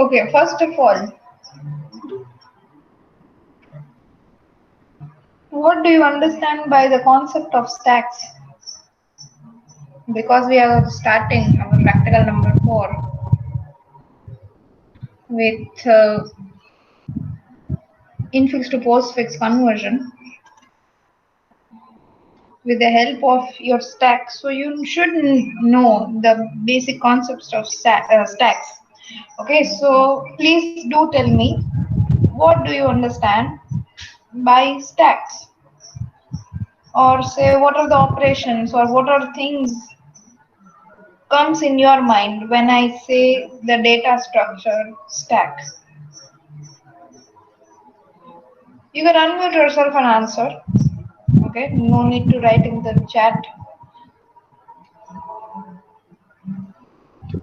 Okay, first of all, what do you understand by the concept of stacks? Because we are starting our practical number 4 with infix to postfix conversion with the help of your stack. So you should know the basic concepts of stacks. Okay, so please do tell me, what do you understand by stacks? Or say, what are the operations or what are things comes in your mind when I say the data structure stack? You can unmute yourself and answer. Okay, no need to write in the chat.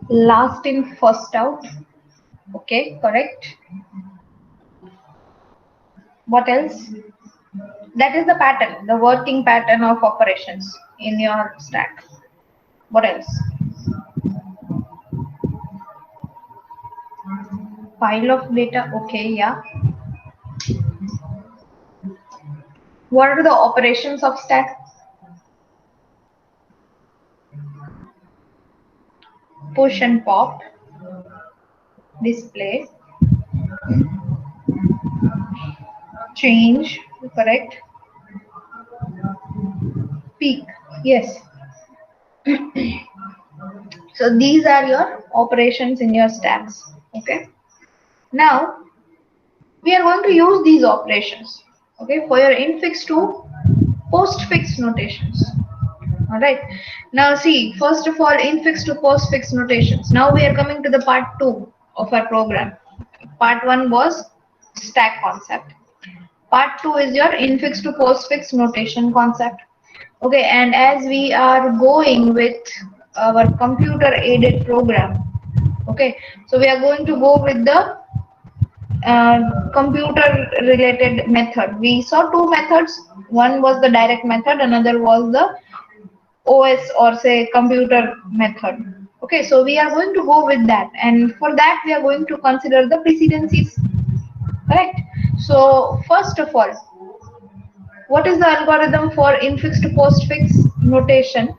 Last in, first out. Okay, correct. What else? That is the pattern, the working pattern of operations in your stack. What else? Pile of data. Okay, yeah. What are the operations of stack? Push and pop, display, change, correct? Peak, yes. So these are your operations in your stacks. Okay. Now we are going to use these operations. Okay, for your infix to postfix notations. All right. Now see, first of all, infix to postfix notations. Now we are coming to the part 2 of our program. Part 1 was stack concept. Part 2 is your infix to postfix notation concept. Okay, and as we are going with our computer aided program, okay, so we are going to go with the computer related method. We saw two methods. One was the direct method, another was the OS or say computer method. Okay, so we are going to go with that, and for that we are going to consider the precedences. Correct. So first of all, what is the algorithm for infix to postfix notation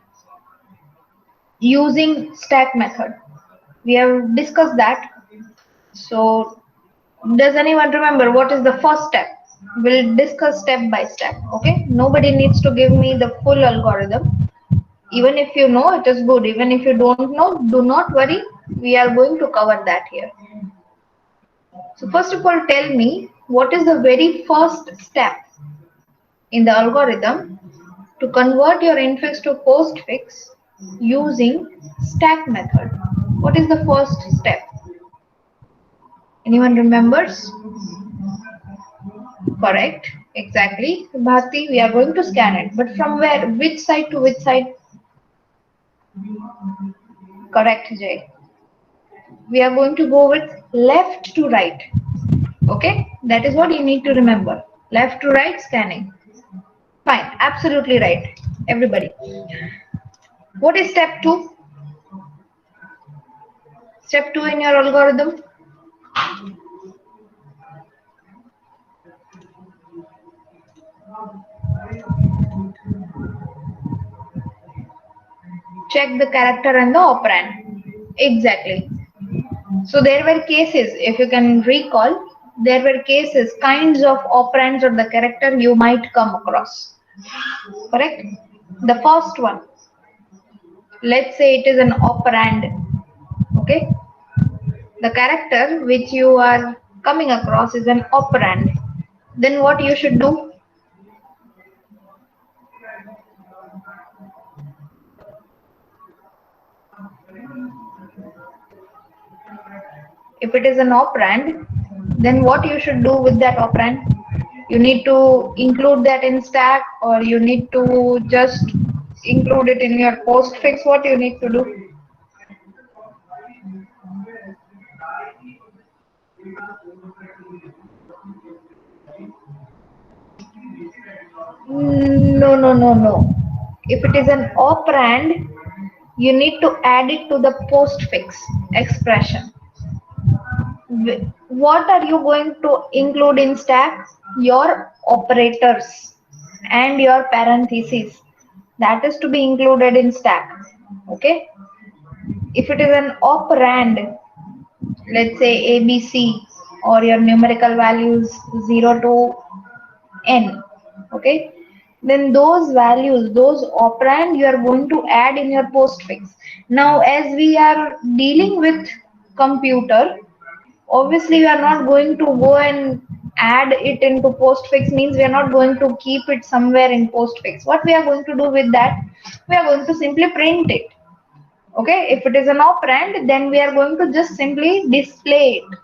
using stack method? We have discussed that. So does anyone remember what is the first step? We'll discuss step by step. Okay, nobody needs to give me the full algorithm. Even if you know, it is good. Even if you don't know, do not worry, we are going to cover that here. So first of all, tell me, what is the very first step in the algorithm to convert your infix to postfix using stack method? What is the first step? Anyone remembers? Correct. Exactly. Bharti, we are going to scan it. But from where? Which side to which side? Correct, Jay. We are going to go with left to right. Okay. That is what you need to remember. Left to right scanning. Fine. Absolutely right. Everybody. What is step 2? Step 2 in your algorithm? Check the character and the operand. Exactly. So there were cases, if you can recall, there were cases, kinds of operands of the character you might come across. Correct? The first one, let's say it is an operand. Okay? The character which you are coming across is an operand. Then what you should do? If it is an operand, then what you should do with that operand? You need to include that in stack, or you need to just include it in your postfix. What you need to do? No, no, no, no. If it is an operand, you need to add it to the postfix expression. what are you going to include in stack? Your operators and your parentheses. That is to be included in stack. Okay. If it is an operand, let's say ABC, or your numerical values 0 to n, okay, then those values, those operand, you are going to add in your postfix. Now as we are dealing with computer, obviously we are not going to go and add it into postfix, means we are not going to keep it somewhere in postfix. What we are going to do with that, we are going to simply print it. Okay, if it is an operand, then we are going to just simply display it.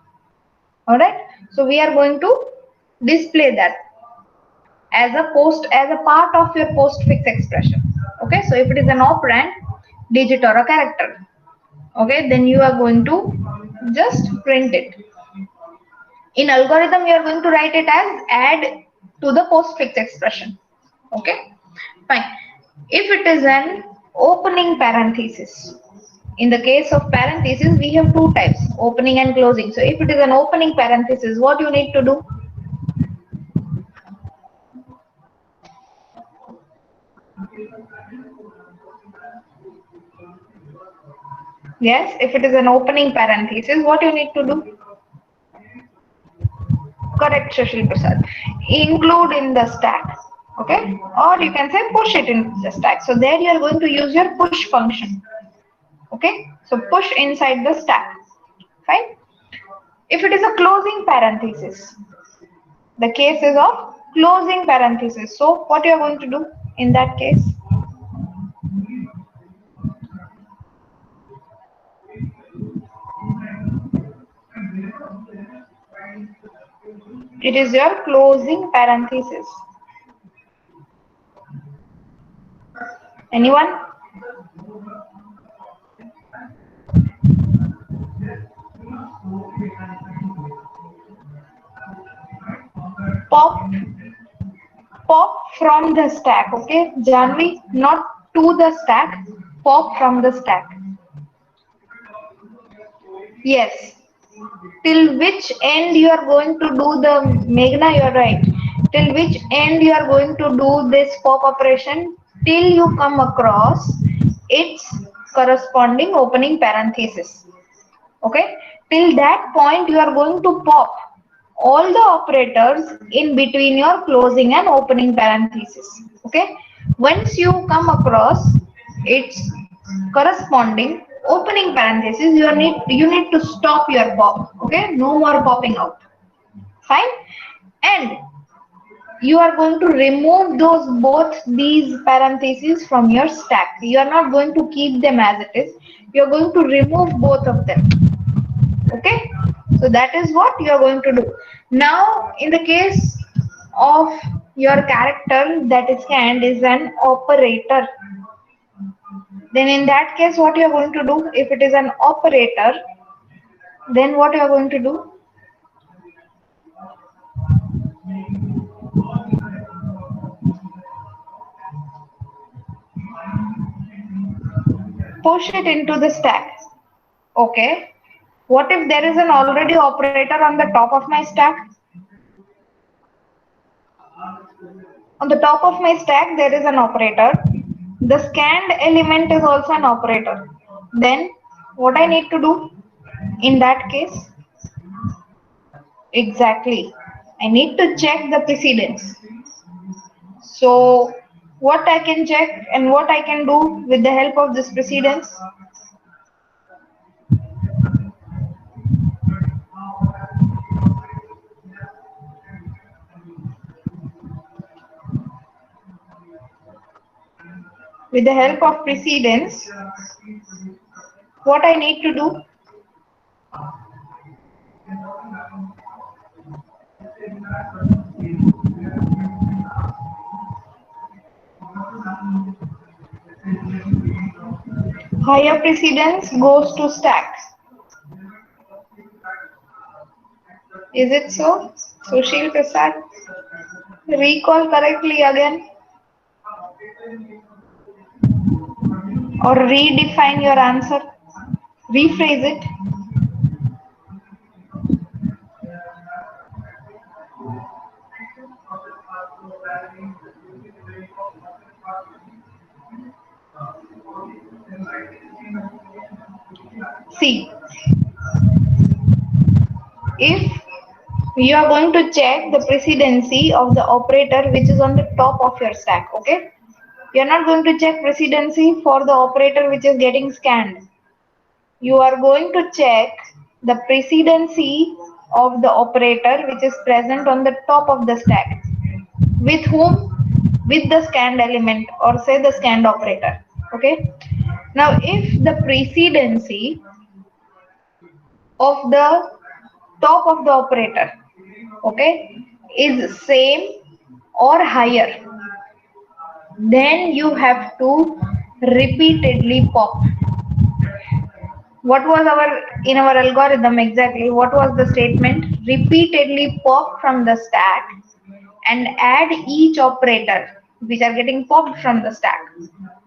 All right, so we are going to display that as a part of your postfix expression. Okay, so if it is an operand, digit or a character, okay, then you are going to just print it. In algorithm, you are going to write it as add to the postfix expression. Okay, fine. If it is an opening parenthesis, in the case of parenthesis, we have two types, opening and closing. So if it is an opening parenthesis, what you need to do? Yes, if it is an opening parenthesis, what you need to do? Correct, Shashil Prasad. Include in the stack. Okay, or you can say push it in the stack. So there you are going to use your push function. Okay, so push inside the stack. Fine. If it is a closing parenthesis, the case is of closing parenthesis. So what you are going to do in that case? It is your closing parenthesis. Anyone? Pop, pop from the stack. Okay, Janvi, not to the stack. Pop from the stack. Yes. Till which end you are going to do the Meghna, you are right. Till which end you are going to do this pop operation? Till you come across its corresponding opening parenthesis. Okay. Till that point you are going to pop all the operators in between your closing and opening parenthesis. Okay. Once you come across its corresponding opening parenthesis, you need to stop your pop. Okay, no more popping out. Fine. And you are going to remove those both these parentheses from your stack. You are not going to keep them as it is. You are going to remove both of them. Okay, so that is what you are going to do. Now in the case of your character that is scanned is an operator, then in that case what you are going to do, if it is an operator, then what you are going to do? Push it into the stack. Okay, what if there is an already operator on the top of my stack? On the top of my stack there is an operator. The scanned element is also an operator. Then what I need to do in that case? Exactly, I need to check the precedence. So what I can check and what I can do with the help of this precedence? With the help of precedence, what I need to do? Higher precedence goes to stack. Is it so? Sushil Prasad, recall correctly again or redefine your answer. Rephrase it. if you are going to check the precedency of the operator which is on the top of your stack, okay? You are not going to check precedency for the operator which is getting scanned. You are going to check the precedency of the operator which is present on the top of the stack. With whom? With the scanned element, or say the scanned operator. Okay. Now, if the precedency of the top of the operator, okay, is same or higher, then you have to repeatedly pop. What was in our algorithm exactly? What was the statement? Repeatedly pop from the stack and add each operator which are getting popped from the stack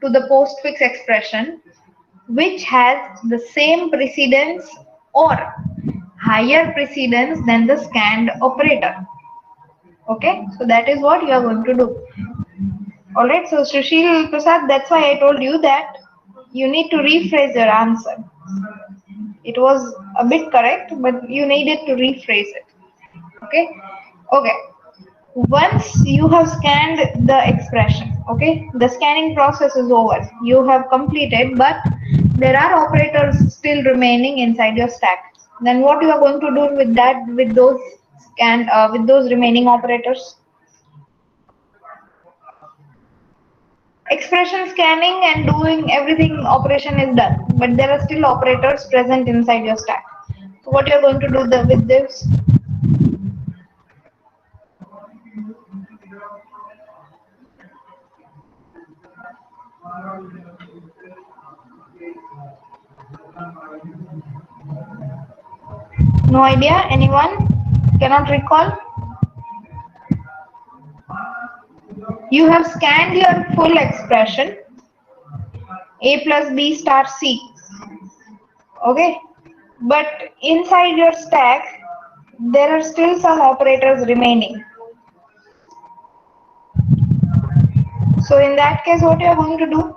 to the postfix expression which has the same precedence or higher precedence than the scanned operator. Okay, so that is what you are going to do. Alright, so Sushil Prasad, that's why I told you that you need to rephrase your answer. It was a bit correct, but you needed to rephrase it. Okay, okay. Once you have scanned the expression, okay, the scanning process is over. You have completed, but there are operators still remaining inside your stack. Then what you are going to do with that, with those remaining operators? Expression scanning and doing everything operation is done, but there are still operators present inside your stack. So what you are going to do with this? No idea? Anyone? Cannot recall? You have scanned your full expression a plus b star c, okay, but inside your stack there are still some operators remaining. So in that case, what you are going to do?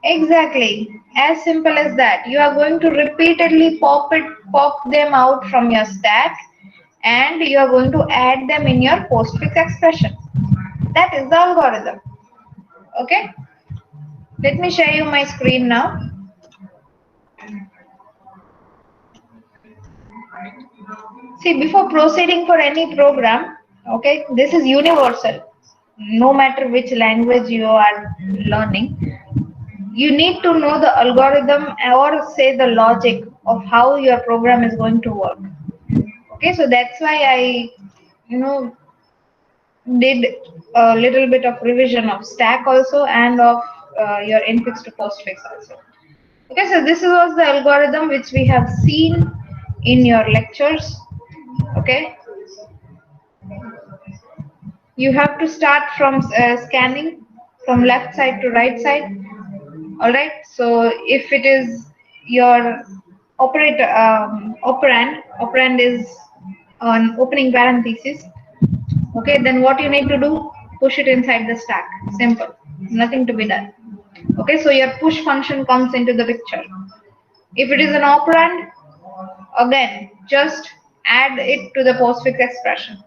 Exactly, as simple as that. You are going to repeatedly pop them out from your stack, and you are going to add them in your postfix expression. That is the algorithm. Okay, let me share you my screen now. See, before proceeding for any program, okay, this is universal. No matter which language you are learning, you need to know the algorithm or say the logic of how your program is going to work. Okay, so that's why I, did a little bit of revision of stack also and of your infix to postfix also. Okay, so this was the algorithm which we have seen in your lectures. Okay, you have to start from scanning from left side to right side. All right, so if it is your operand is on opening parenthesis. Okay, then what you need to do? Push it inside the stack. Simple, nothing to be done. Okay, so your push function comes into the picture. If it is an operand, again, just add it to the postfix expression.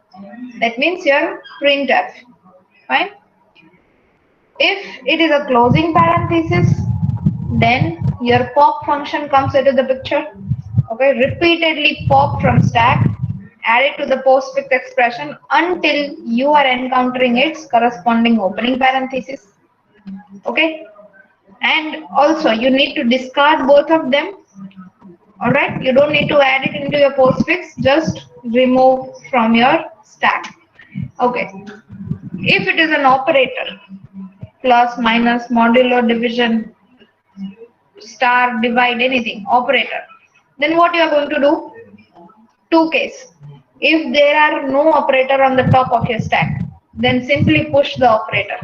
That means your printf. Fine. If it is a closing parenthesis, then your pop function comes into the picture. Okay, repeatedly pop from stack, add it to the postfix expression until you are encountering its corresponding opening parenthesis. Okay, and also you need to discard both of them. All right, you don't need to add it into your postfix, just remove from your stack. Okay, if it is an operator, plus, minus, modulo, division, star, divide, anything, operator, then what you are going to do? Two case. If there are no operator on the top of your stack, then simply push the operator.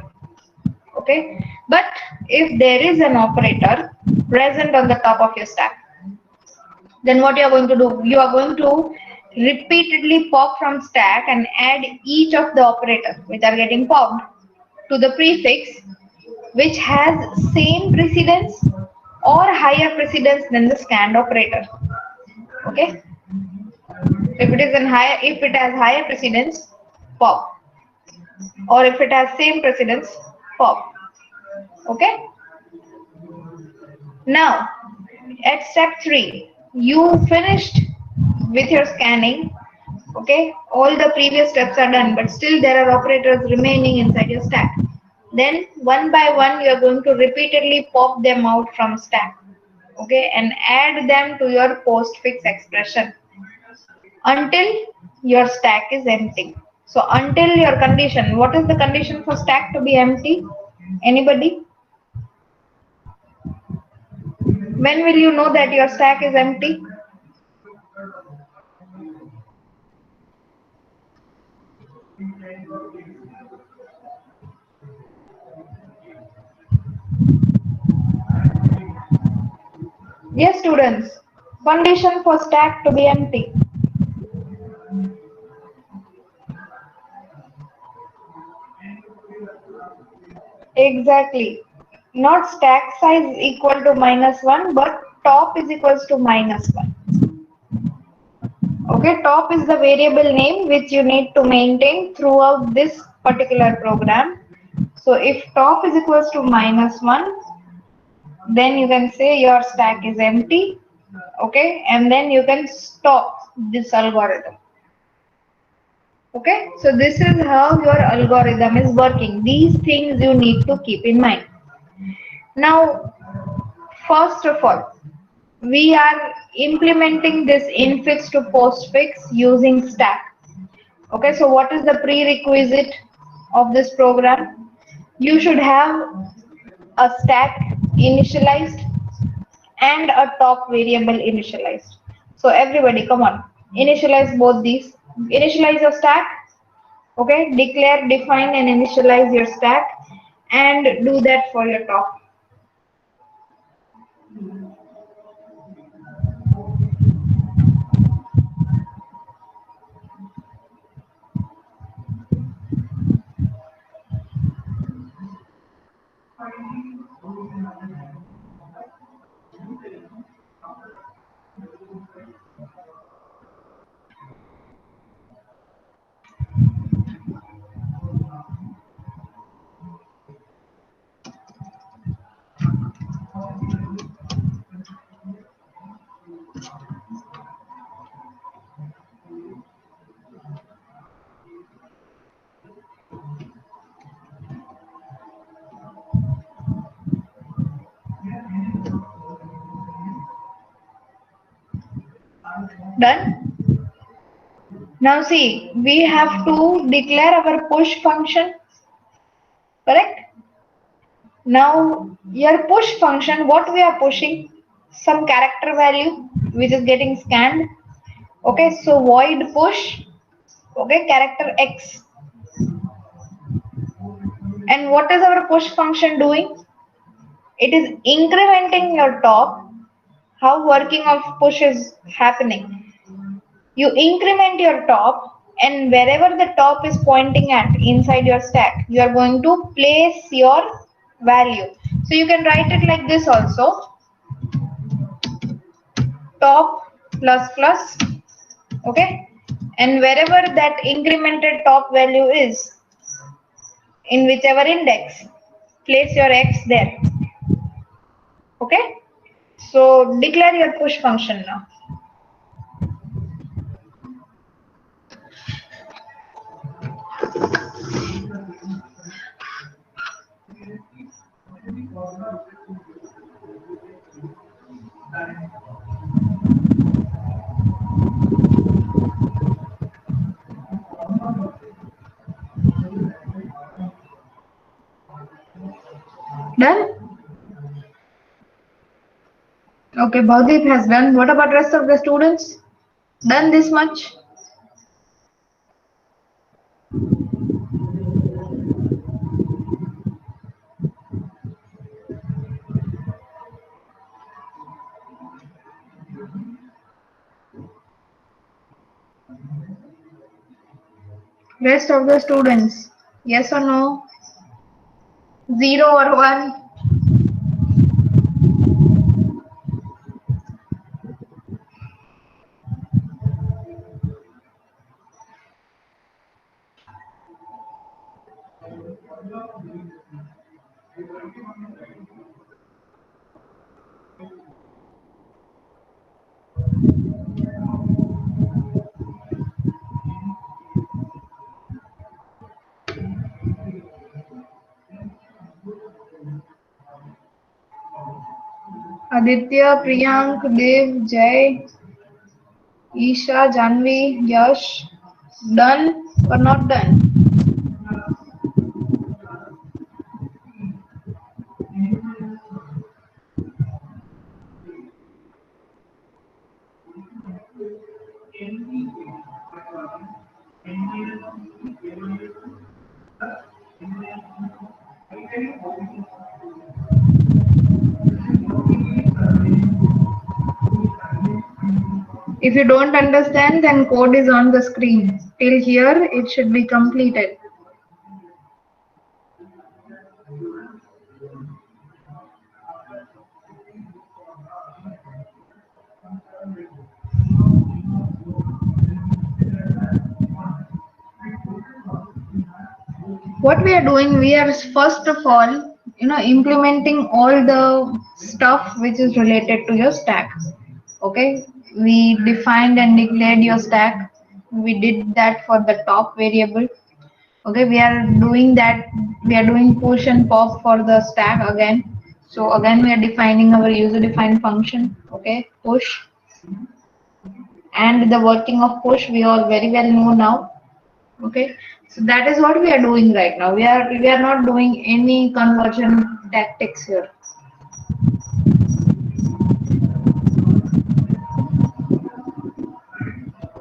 Okay, but if there is an operator present on the top of your stack, then what you are going to do? You are going to repeatedly pop from stack and add each of the operators which are getting popped to the prefix which has same precedence or higher precedence than the scanned operator. Okay. If it has higher precedence, pop. Or if it has same precedence, pop. Okay. Now, at step 3, you finished with your scanning. Okay, all the previous steps are done, but still there are operators remaining inside your stack. Then one by one, you are going to repeatedly pop them out from stack. Okay, and add them to your postfix expression until your stack is empty. So until your condition, what is the condition for stack to be empty? Anybody? When will you know that your stack is empty? Yes, students. Condition for stack to be empty. Exactly. Not stack size equal to -1, but top is equals to -1. Okay, top is the variable name which you need to maintain throughout this particular program. So if top is equals to -1, then you can say your stack is empty. Okay, and then you can stop this algorithm. Okay, so this is how your algorithm is working. These things you need to keep in mind. Now, first of all, we are implementing this infix to postfix using stack. Okay, so what is the prerequisite of this program? You should have a stack initialized and a top variable initialized. So everybody, come on, initialize both these. Initialize your stack. Okay, declare, define, and initialize your stack, and do that for your top. Done? Now see, we have to declare our push function, correct? Now your push function, what we are pushing? Some character value which is getting scanned. Okay, so void push, okay, character X. And what is our push function doing? It is incrementing your top. How working of push is happening? You increment your top, and wherever the top is pointing at inside your stack, you are going to place your value. So you can write it like this also, top plus plus, okay, and wherever that incremented top value is, in whichever index, place your X there. Okay, so declare your push function now. Done? Okay, Bhavdeep has done. What about rest of the students? Done this much? Rest of the students, yes or no? 0 or 1? Aditya, Priyank, Dev, Jay, Isha, Janvi, Yash, done or not done? If you don't understand, then code is on the screen. Till here, it should be completed. What we are doing, we are first of all, implementing all the stuff which is related to your stack. Okay, we defined and declared your stack. We did that for the top variable. Okay, we are doing that. We are doing push and pop for the stack again. So again, we are defining our user defined function. Okay, push, and the working of push we all very well know now. Okay, so that is what we are doing right now. We are not doing any conversion tactics here.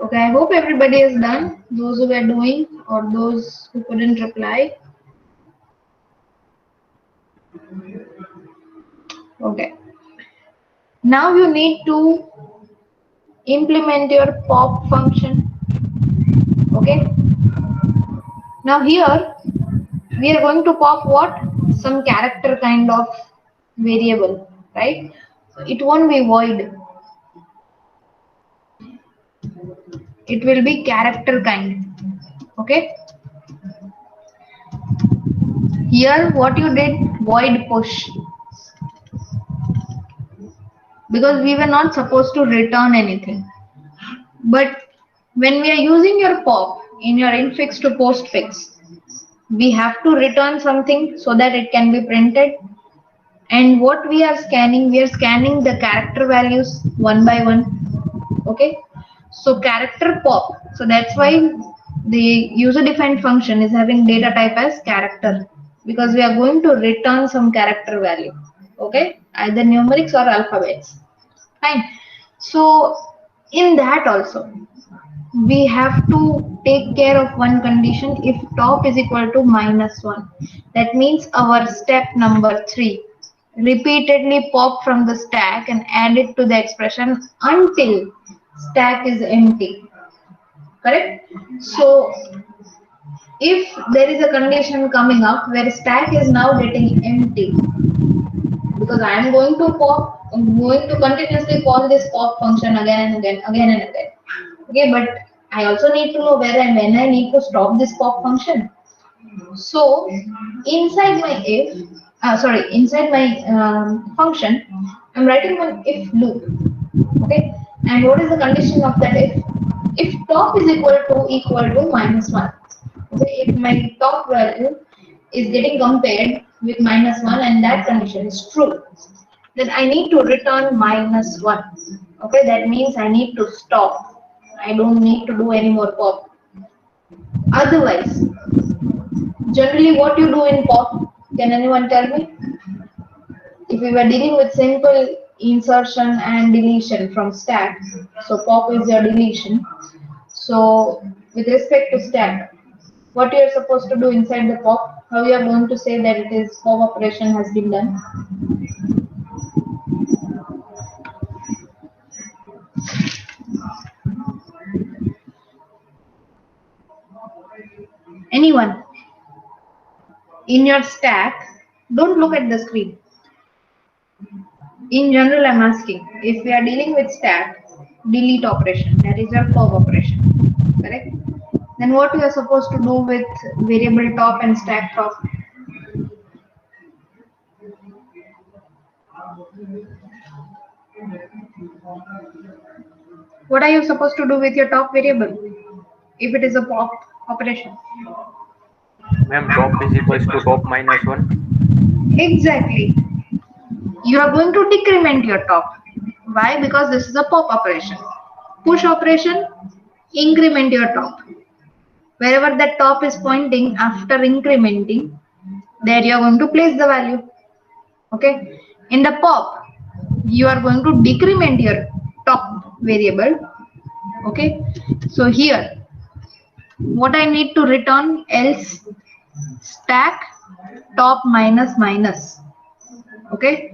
Okay, I hope everybody is done. Those who were doing or those who couldn't reply. Okay. Now you need to implement your pop function. Okay. Now here we are going to pop what? Some character kind of variable, right? So it won't be void. It will be character kind. Okay. Here what you did, void push, because we were not supposed to return anything. But when we are using your pop in your infix to postfix, we have to return something so that it can be printed. And what we are scanning the character values one by one. Okay, so character pop, so that's why the user defined function is having data type as character, because we are going to return some character value. Okay, either numerics or alphabets. Fine. So in that also we have to take care of one condition. If top is equal to -1, that means our step number 3, repeatedly pop from the stack and add it to the expression until stack is empty. Correct? So if there is a condition coming up where stack is now getting empty, because I am going to pop, I'm going to continuously call this pop function again and again, again and again. Okay, but I also need to know where and when I need to stop this pop function. So inside my inside my function, I'm writing one if loop. Okay, and what is the condition of that if? If top is equal to -1. Okay, if my top value is getting compared with -1 and that condition is true, then I need to return -1. Okay, that means I need to stop. I don't need to do any more pop. Otherwise, generally what you do in pop, can anyone tell me? If we were dealing with simple insertion and deletion from stack, so pop is your deletion. So with respect to stack, what you are supposed to do inside the pop, how you are going to say that it is pop operation has been done? Anyone? In your stack, Don't look at the screen. In general, I'm asking, if we are dealing with stack, delete operation, that is your pop operation, correct? Then what you are supposed to do with variable top and stack top? What are you supposed to do with your top variable if it is a pop operation? Ma'am, top is equals to top minus 1. Exactly. You are going to decrement your top. Why? Because this is a pop operation. Push operation, increment your top. Wherever that top is pointing after incrementing, there you are going to place the value. Okay. In the pop, you are going to decrement your top variable. Okay. So here, what I need to return else stack top minus minus. Okay.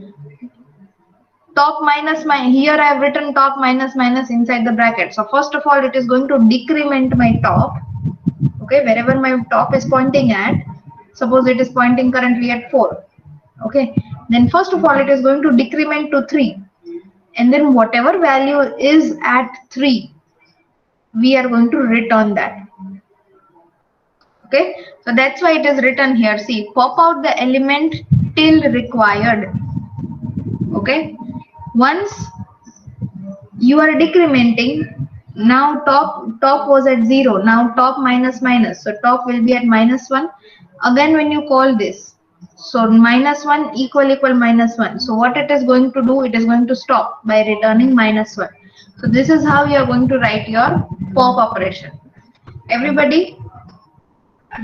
Top minus my here I have written top minus minus inside the bracket. So first of all, it is going to decrement my top. Okay, wherever my top is pointing at, suppose it is pointing currently at 4. Okay, then first of all, it is going to decrement to 3, and then whatever value is at 3, we are going to return that. Okay, so that's why it is written here. See, pop out the element till required. Okay, once you are decrementing, now top was at 0, now top minus minus, so top will be at -1. Again, when you call this, so -1 equal -1, so what it is going to do, it is going to stop by returning -1. So this is how you are going to write your pop operation. Everybody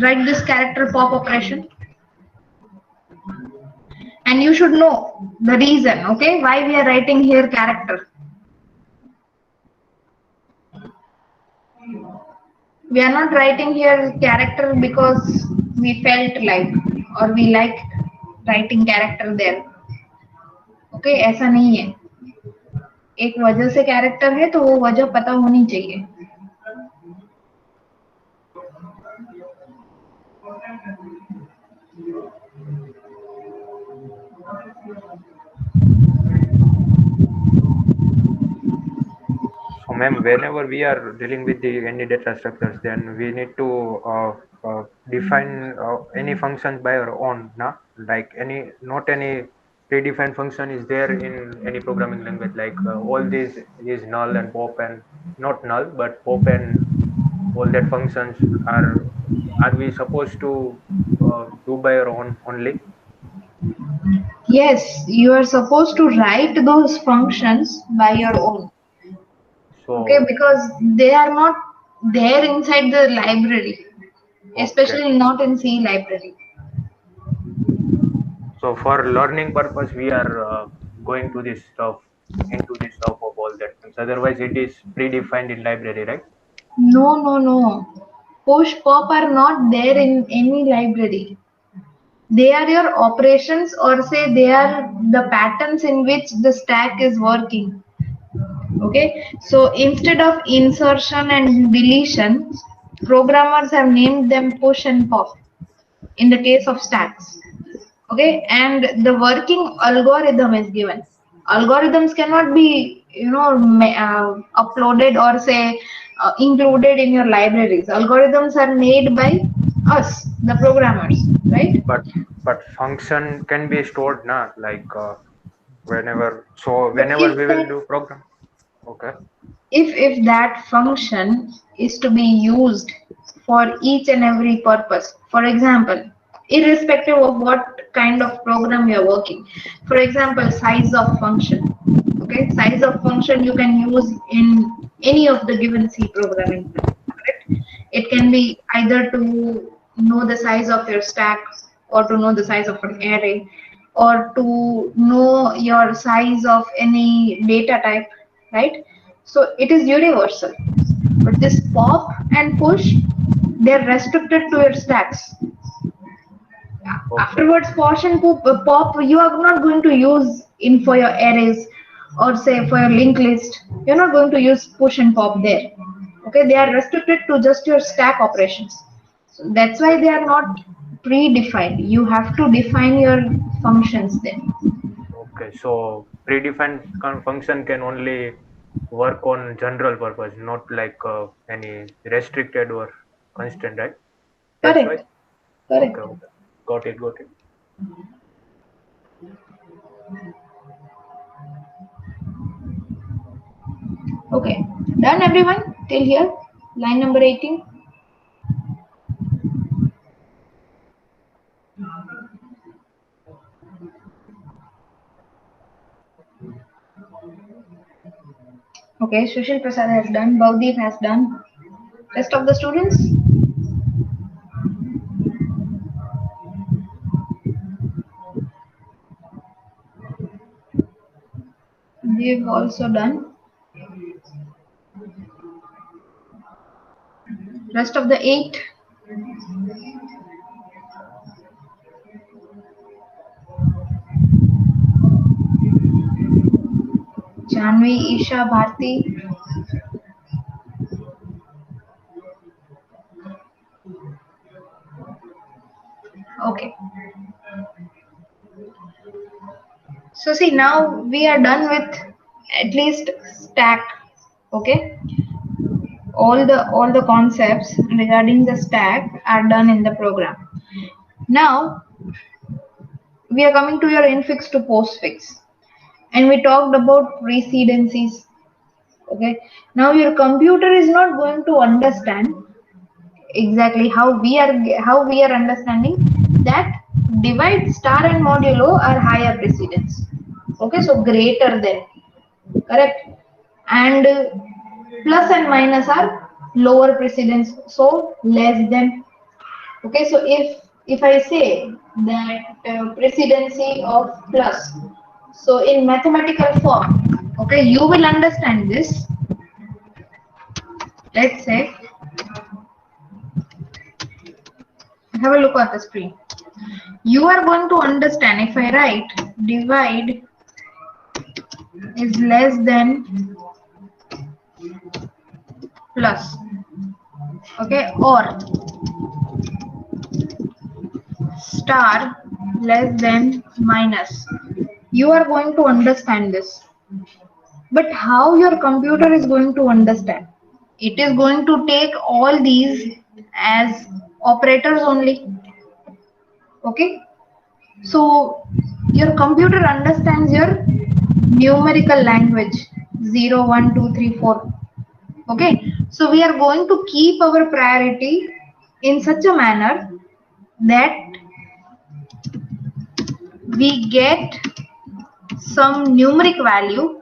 write this character pop operation, and you should know the reason, okay, why we are writing here character. We are not writing here character because we felt like or we like writing character there. Okay, ऐसा नहीं है. एक वजह से character है तो वो वजह पता होनी चाहिए. So, ma'am, whenever we are dealing with any data structures, then we need to define any functions by our own, na? Like not any predefined function is there in any programming language. Like all these is null and pop and not null, but pop and all that functions are we supposed to do by our own only? Yes, you are supposed to write those functions by your own. Okay, So, because they are not there inside the library, okay. especially not in C library. So for learning purpose, we are going to this stuff into this stuff of all that things. Otherwise, it is predefined in library, right? No, no, no. Push pop are not there in any library. They are your operations, or say they are the patterns in which the stack is working. Okay, so instead of insertion and deletion, programmers have named them push and pop in the case of stacks. Okay, and the working algorithm is given. Algorithms cannot be, uploaded or say included in your libraries. Algorithms are made by us, the programmers, right? But function can be stored, na, like whenever. So But whenever we will do program, okay. if that function is to be used for each and every purpose, for example, irrespective of what kind of program you are working, for example, size of function. Okay, size of function you can use in any of the given C programming, correct? It can be either to know the size of your stack, or to know the size of an array, or to know your size of any data type, right? So it is universal. But this pop and push, they're restricted to your stacks. Okay. Afterwards, push and pop, you are not going to use in for your arrays, or say for your linked list. You're not going to use push and pop there. Okay, they are restricted to just your stack operations. So that's why they are not predefined. You have to define your functions then. Okay, so predefined function can only work on general purpose, not like any restricted or constant, right? That's why. Correct. Correct. Okay, okay, got it, got it. Okay. Done everyone till here? Line number 18. Okay, Sushil Prasad has done, Bhavdeep has done. Rest of the students? They've also done. Rest of the 8? Janvi, Isha, Bharti. Okay. So see, now we are done with at least stack. Okay. All the concepts regarding the stack are done in the program. Now we are coming to your infix to postfix, and we talked about precedencies. Okay. Now your computer is not going to understand exactly how we are understanding that divide star and modulo are higher precedence. Okay, so greater than, correct, and plus and minus are lower precedence, so less than. Okay, so if I say that precedency of plus, so in mathematical form, okay, you will understand this. Let's say, have a look at the screen. You are going to understand if I write divide is less than plus, okay, or star less than minus. You are going to understand this. But how your computer is going to understand? It is going to take all these as operators only. Okay. So your computer understands your numerical language 0, 1, 2, 3, 4. Okay. So we are going to keep our priority in such a manner that we get some numeric value.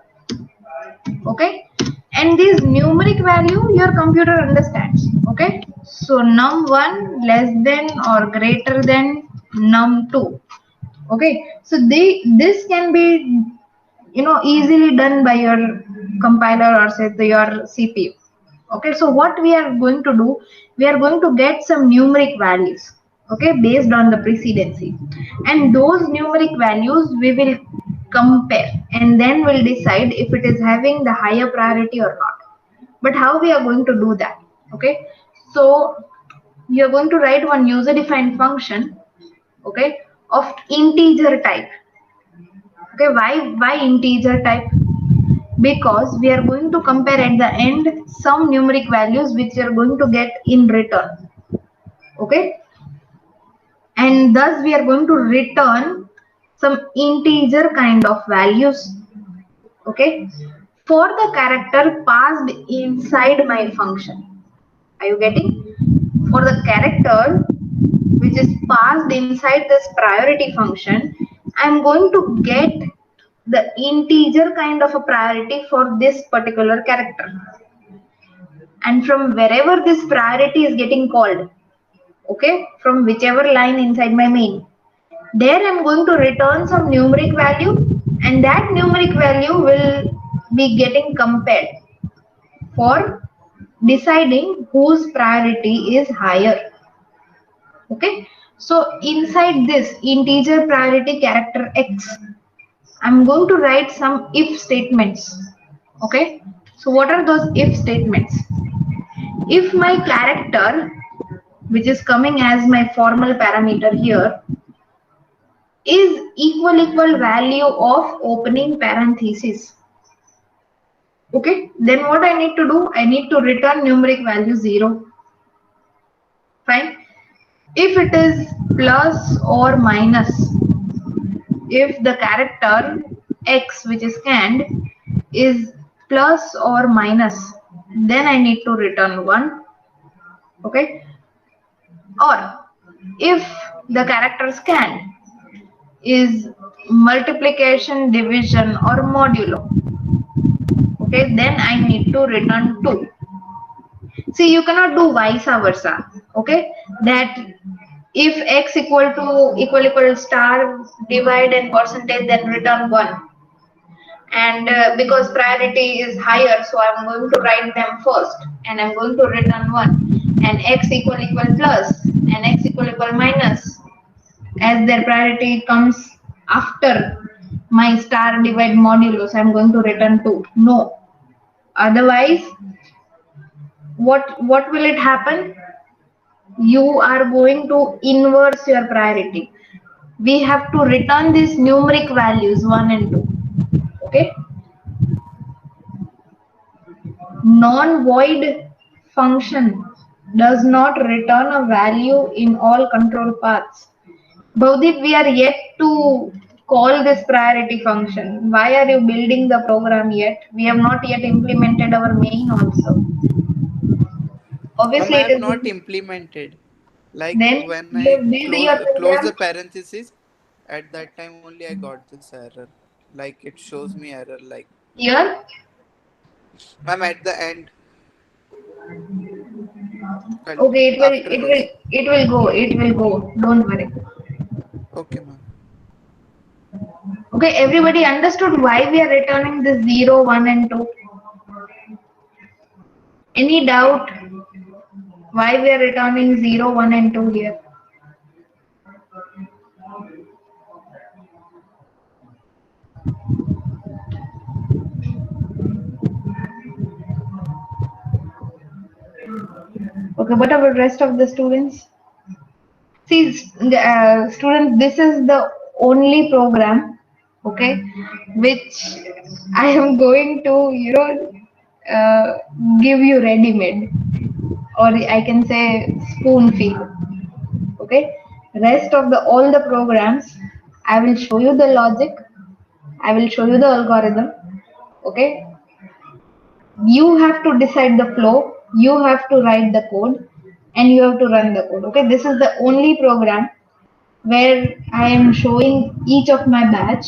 Okay. And this numeric value your computer understands. Okay. So num1 less than or greater than num2. Okay. So this can be easily done by your compiler or say your CPU. Okay, so what we are going to do, we are going to get some numeric values, okay, based on the precedency, and those numeric values we will compare, and then we'll decide if it is having the higher priority or not. But how we are going to do that? Okay, so you're going to write one user defined function, okay, of integer type. Okay, why integer type? Because we are going to compare at the end some numeric values which we are going to get in return. Okay, and thus we are going to return some integer kind of values. Okay, for the character passed inside my function. Are you getting? For the character which is passed inside this priority function, I am going to get the integer kind of a priority for this particular character. And from wherever this priority is getting called, okay, from whichever line inside my main, there I'm going to return some numeric value, and that numeric value will be getting compared for deciding whose priority is higher. Okay, so inside this integer priority character x, I'm going to write some if statements. Okay, so what are those if statements? If my character which is coming as my formal parameter here, is equal value of opening parenthesis. Okay, then what I need to do? I need to return numeric value 0. Fine. If it is plus or minus, if the character x which is scanned is plus or minus, then I need to return 1. Okay. Or if the character scanned is multiplication, division or modulo, okay, then I need to return 2. See, you cannot do vice versa. Okay, that if x equal star divide and percentage, then return 1. And because priority is higher, so I'm going to write them first, and I'm going to return 1. And x equal plus and x equal minus, as their priority comes after my star divide modulus, I'm going to return 2. No. Otherwise, what will it happen? You are going to inverse your priority. We have to return these numeric values 1 and 2. Okay. Non-void function does not return a value in all control paths. Bhaudip, we are yet to call this priority function. Why are you building the program yet? We have not yet implemented our main also. Ma'am, Obviously, I it have is. not implemented. Like Then when you I have built your close program the parenthesis, at that time only I got this error. Like it shows me error. Like, here. ma'am, at the end, Okay, after this. it will go. Don't worry. Okay, ma'am. Okay, everybody understood why we are returning this 0, 1 and 2? Any doubt why we are returning 0, 1 and 2 here? Okay, what about rest of the students? See, students, this is the only program, okay, which I am going to, uh, give you ready-made, or I can say spoon feed. Okay, rest of the all the programs, I will show you the logic, I will show you the algorithm. Okay, you have to decide the flow, you have to write the code, and you have to run the code. Okay, this is the only program where I am showing each of my batch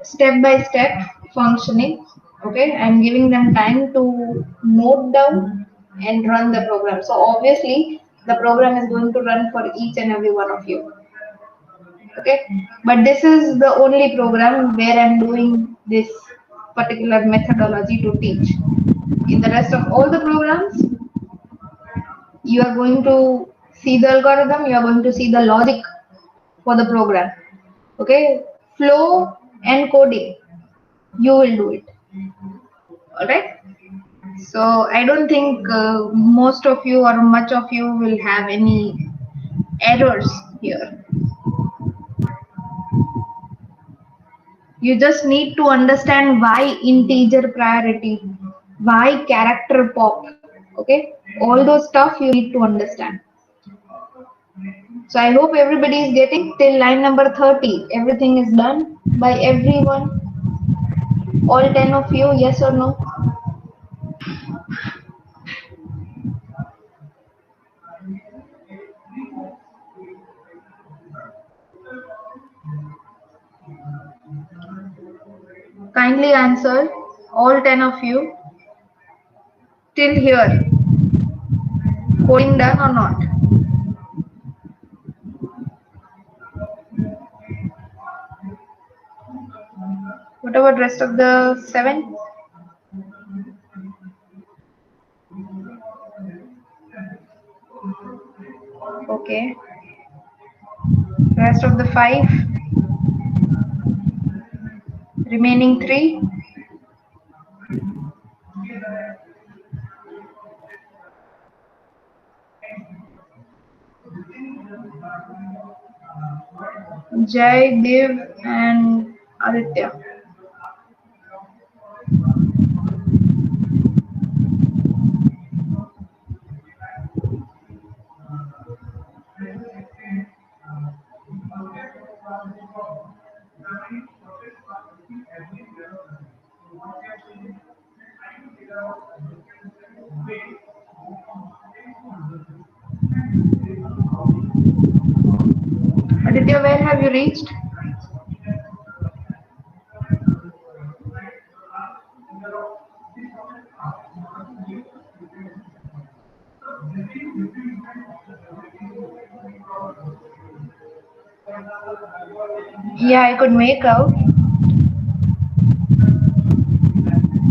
step by step functioning. Okay, I'm giving them time to note down and run the program. So obviously the program is going to run for each and every one of you. Okay, but this is the only program where I'm doing this particular methodology to teach. In the rest of all the programs, you are going to see the algorithm, you are going to see the logic for the program. Okay, flow and coding, you will do it. All right. So I don't think most of you or much of you will have any errors here. You just need to understand why integer priority, why character pop. Okay, all those stuff you need to understand. So I hope everybody is getting till line number 30. Everything is done by everyone. All 10 of you, yes or no? Kindly answer, all 10 of you. Till here, coding done or not? What about rest of the 7? Okay. Rest of the 5? Remaining 3? Jai, Dev, and Aditya. Aditya, where have you reached? Yeah, I could make out.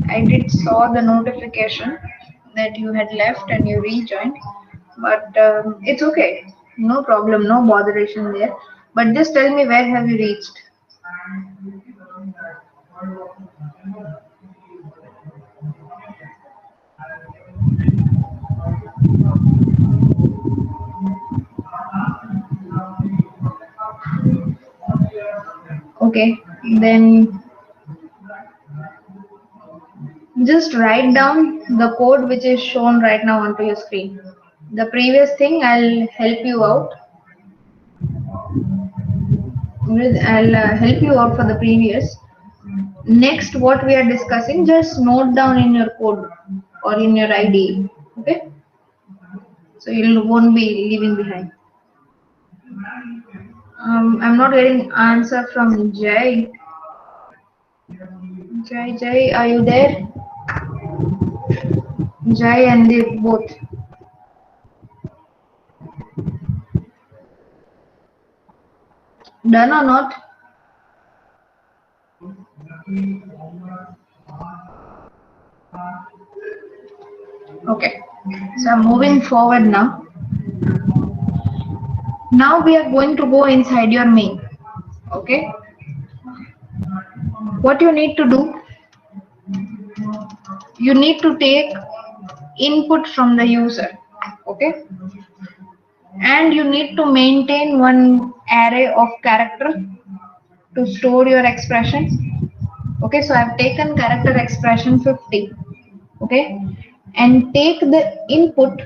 I did saw the notification that you had left and you rejoined, but it's okay. No problem, no botheration there. But just tell me, where have you reached? Okay, then just write down the code which is shown right now onto your screen. The previous thing I'll help you out. I'll help you out for the previous. Next, what we are discussing, just note down in your code or in your IDE. Okay, so you won't be leaving behind. I'm not getting answer from Jai. Jai, are you there? Jai and Dev both. Done or not? Okay. So I'm moving forward now. Now we are going to go inside your main. Okay. What you need to do, you need to take input from the user. Okay. And you need to maintain one array of character to store your expressions. Okay, so I've taken character expression 50. Okay, and take the input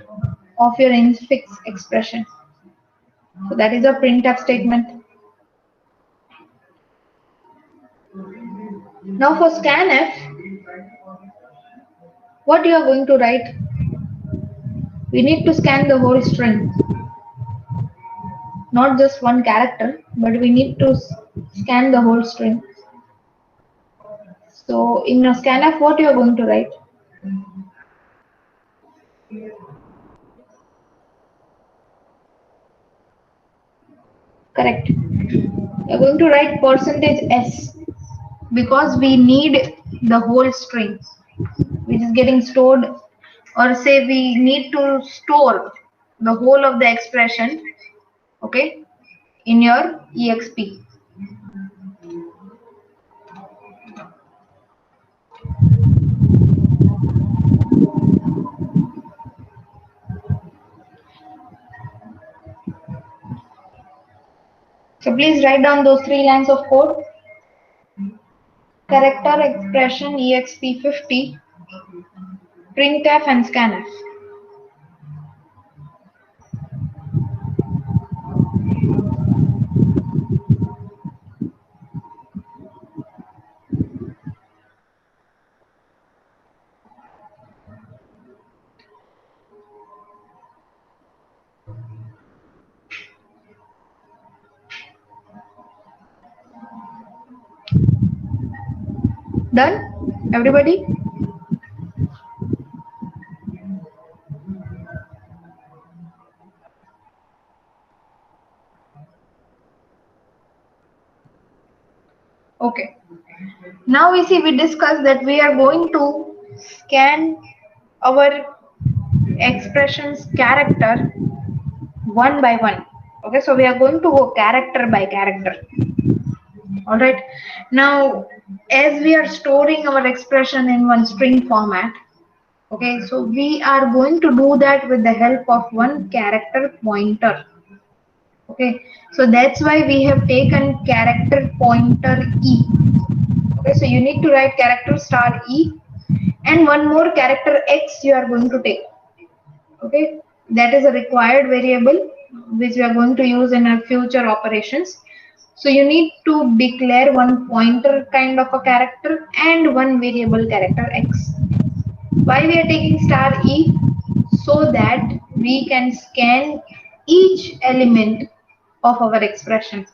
of your infix expression. So that is a printf statement. Now for scanf, what you are going to write? We need to scan the whole string, not just one character, but we need to scan the whole string. So in a scanf, what you are going to write? Correct. You're going to write %s because we need the whole string which is getting stored, or say we need to store the whole of the expression, okay, in your exp. So please write down those 3 lines of code. Character expression exp50, printf and scanf. Done? Everybody? Okay. Now we discussed that we are going to scan our expressions character one by one. Okay, so we are going to go character by character. All right. Now, as we are storing our expression in one string format, okay, so we are going to do that with the help of one character pointer. Okay, so that's why we have taken character pointer E. Okay, so you need to write character star E and one more character X you are going to take. Okay, that is a required variable which we are going to use in our future operations. So you need to declare one pointer kind of a character and one variable character X. Why we are taking star E? So that we can scan each element of our expression.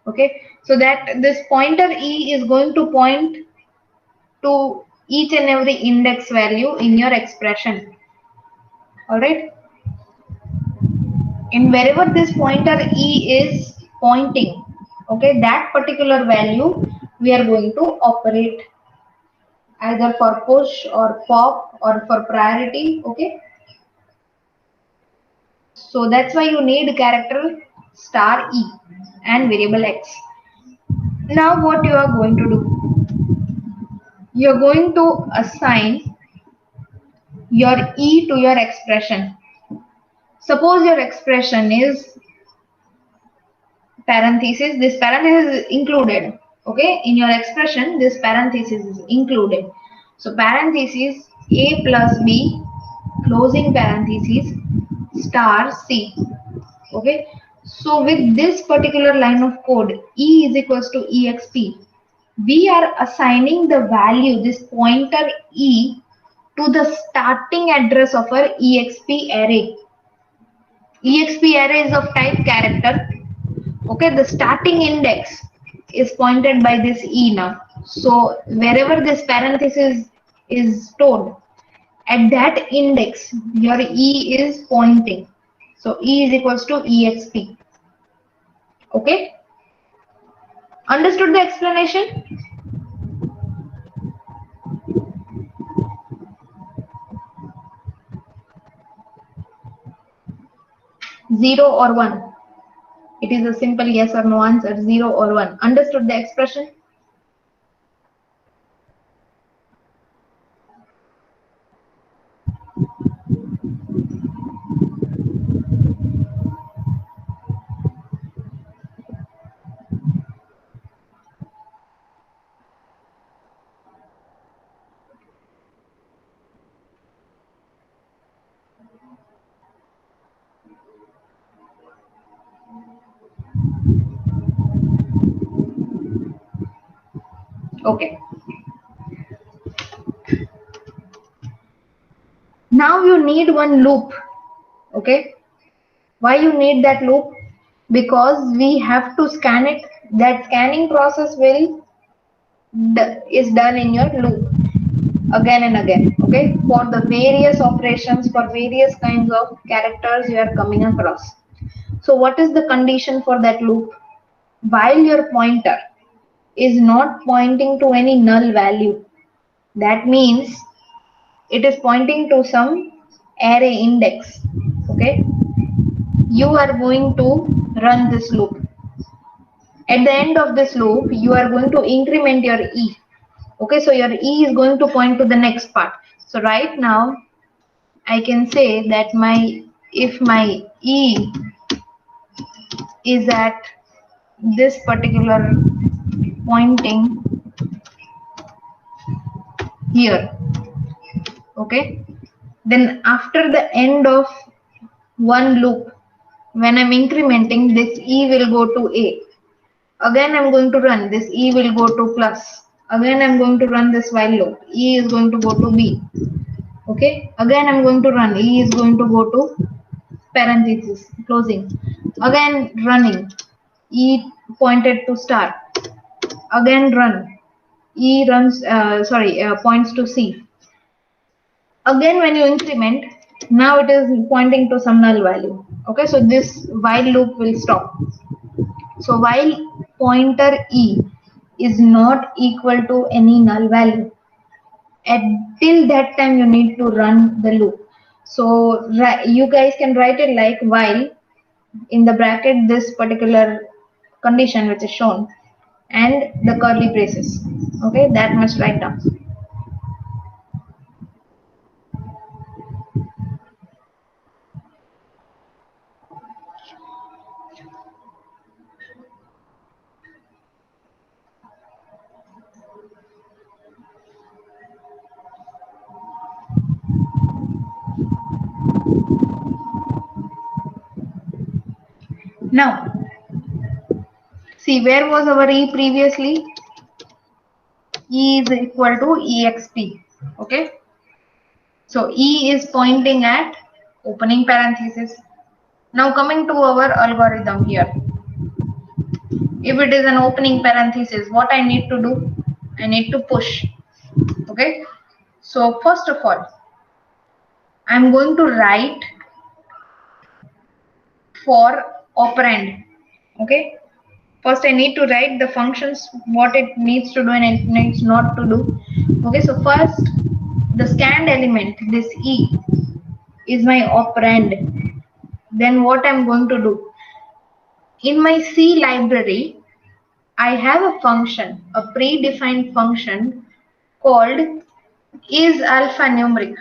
Okay, so that this pointer E is going to point to each and every index value in your expression. All right, and wherever this pointer E is pointing, okay, that particular value we are going to operate either for push or pop or for priority. Okay, so that's why you need character star E and variable X. Now what you are going to do, you're going to assign your E to your expression. Suppose your expression is parenthesis, this parenthesis is included. Okay, in your expression this parenthesis is included. So parenthesis a plus b closing parenthesis star c. Okay, so with this particular line of code E is equals to exp, we are assigning the value, this pointer E, to the starting address of our exp array. Exp array is of type character. Okay, the starting index is pointed by this E now. So wherever this parenthesis is stored, at that index your E is pointing. So E is equals to exp. Okay, understood the explanation? Zero or one? It is a simple yes or no answer, zero or one. Understood the expression? Okay. Now you need one loop. Okay. Why you need that loop? Because we have to scan it. That scanning process is done in your loop again and again. Okay, for the various operations, for various kinds of characters you are coming across. So what is the condition for that loop? While your pointer is not pointing to any null value, that means it is pointing to some array index. Okay, you are going to run this loop. At the end of this loop you are going to increment your E. Okay, so your E is going to point to the next part. So right now I can say that if my E is at this particular pointing here, okay, then after the end of one loop, when I'm incrementing, this E will go to A. Again I'm going to run, this E will go to plus. Again I'm going to run this while loop, E is going to go to B. Okay, again I'm going to run, E is going to go to parenthesis closing. Again running, E pointed to star. Again run, E runs points to C. Again when you increment, now it is pointing to some null value. Okay, so this while loop will stop. So while pointer E is not equal to any null value, till that time you need to run the loop. So you guys can write it like while in the bracket this particular condition which is shown and the curly braces. Okay, that must write down. Now, see, where was our E previously? E is equal to exp. Okay. So E is pointing at opening parenthesis. Now coming to our algorithm here. If it is an opening parenthesis, what I need to do? I need to push. Okay. So first of all, I'm going to write for operand. Okay. First I need to write the functions, what it needs to do and it needs not to do. Okay. So first, the scanned element, this E, is my operand. Then what I'm going to do? In my C library, I have a function, a predefined function called isAlphanumeric.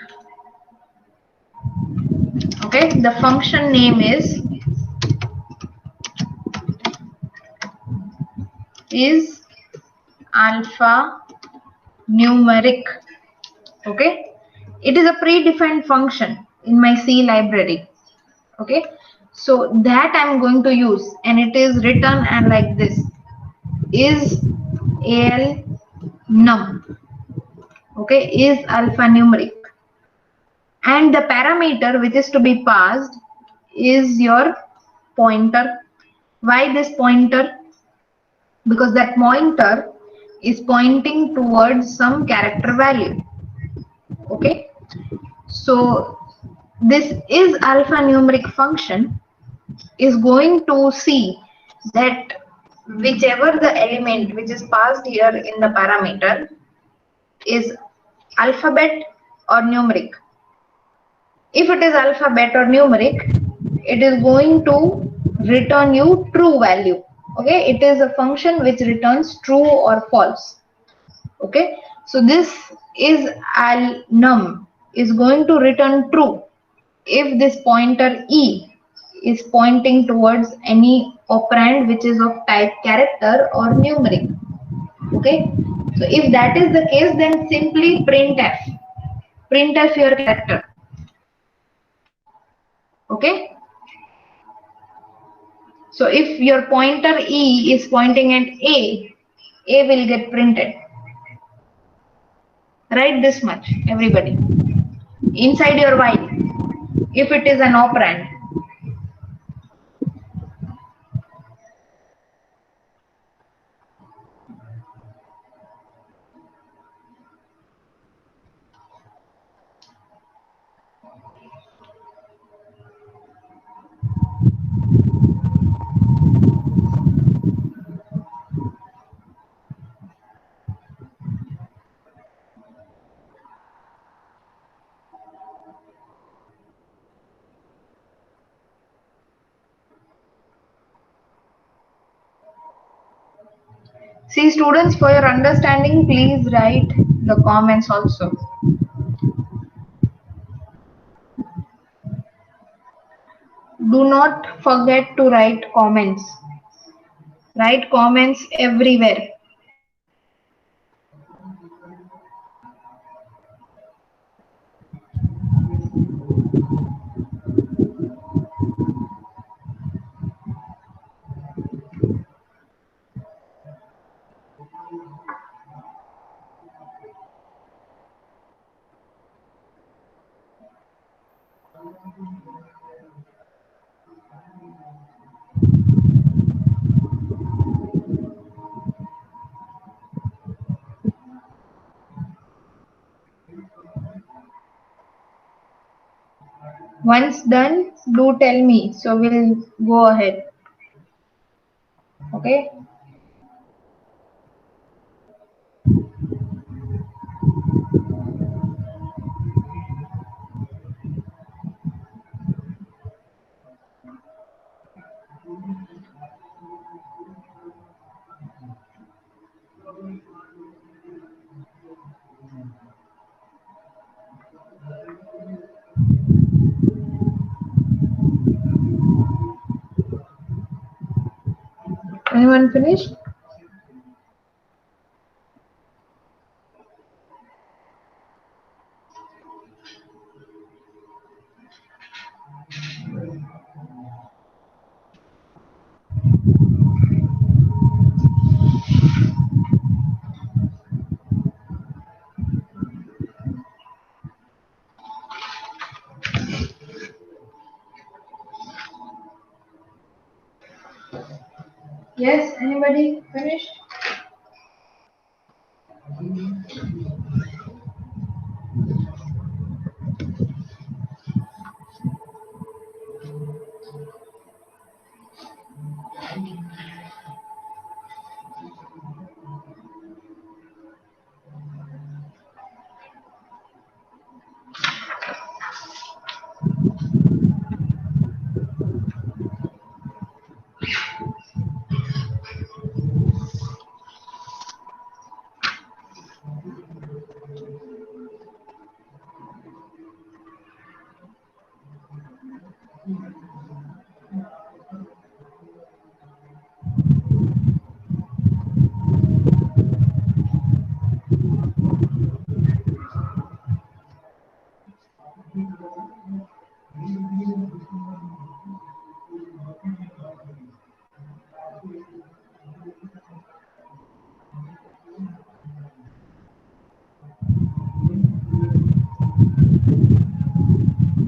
Okay, the function name is isAlphanumeric. Okay, it is a predefined function in my C library. Okay, so that I'm going to use, and it is written and like this: is al num. Okay, is alphanumeric, and the parameter which is to be passed is your pointer. Why this pointer? Because that pointer is pointing towards some character value. Okay, so this is alphanumeric function is going to see that whichever the element which is passed here in the parameter is alphabet or numeric. If it is alphabet or numeric, it is going to return you true value. Okay, it is a function which returns true or false. Okay, so this is al num is going to return true if this pointer E is pointing towards any operand which is of type character or numeric. Okay, so if that is the case, then simply printf your character. Okay, so if your pointer E is pointing at A will get printed. Write this much, everybody, inside your while, if it is an operand. See, students, for your understanding, please write the comments also. Do not forget to write comments. Write comments everywhere. Once done, do tell me. So we'll go ahead. Okay. Anyone finished? Yes, anybody finished?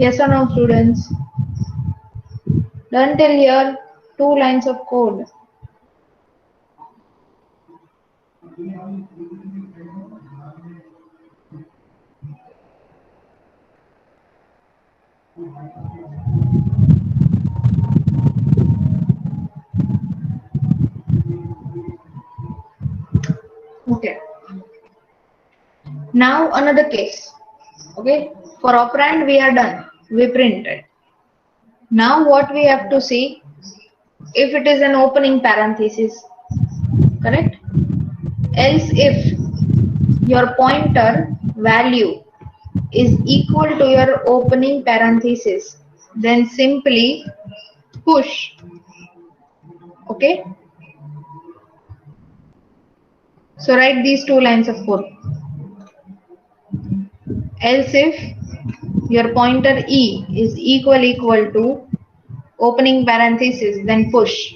Yes or no, students? Done till here, 2 lines of code. Okay. Now another case. Okay. For operand we are done. We printed. Now what we have to see, if it is an opening parenthesis, correct? Else if your pointer value is equal to your opening parenthesis, then simply push. Okay. So write these 2 lines of code. Else if your pointer E is equal to opening parenthesis, then push.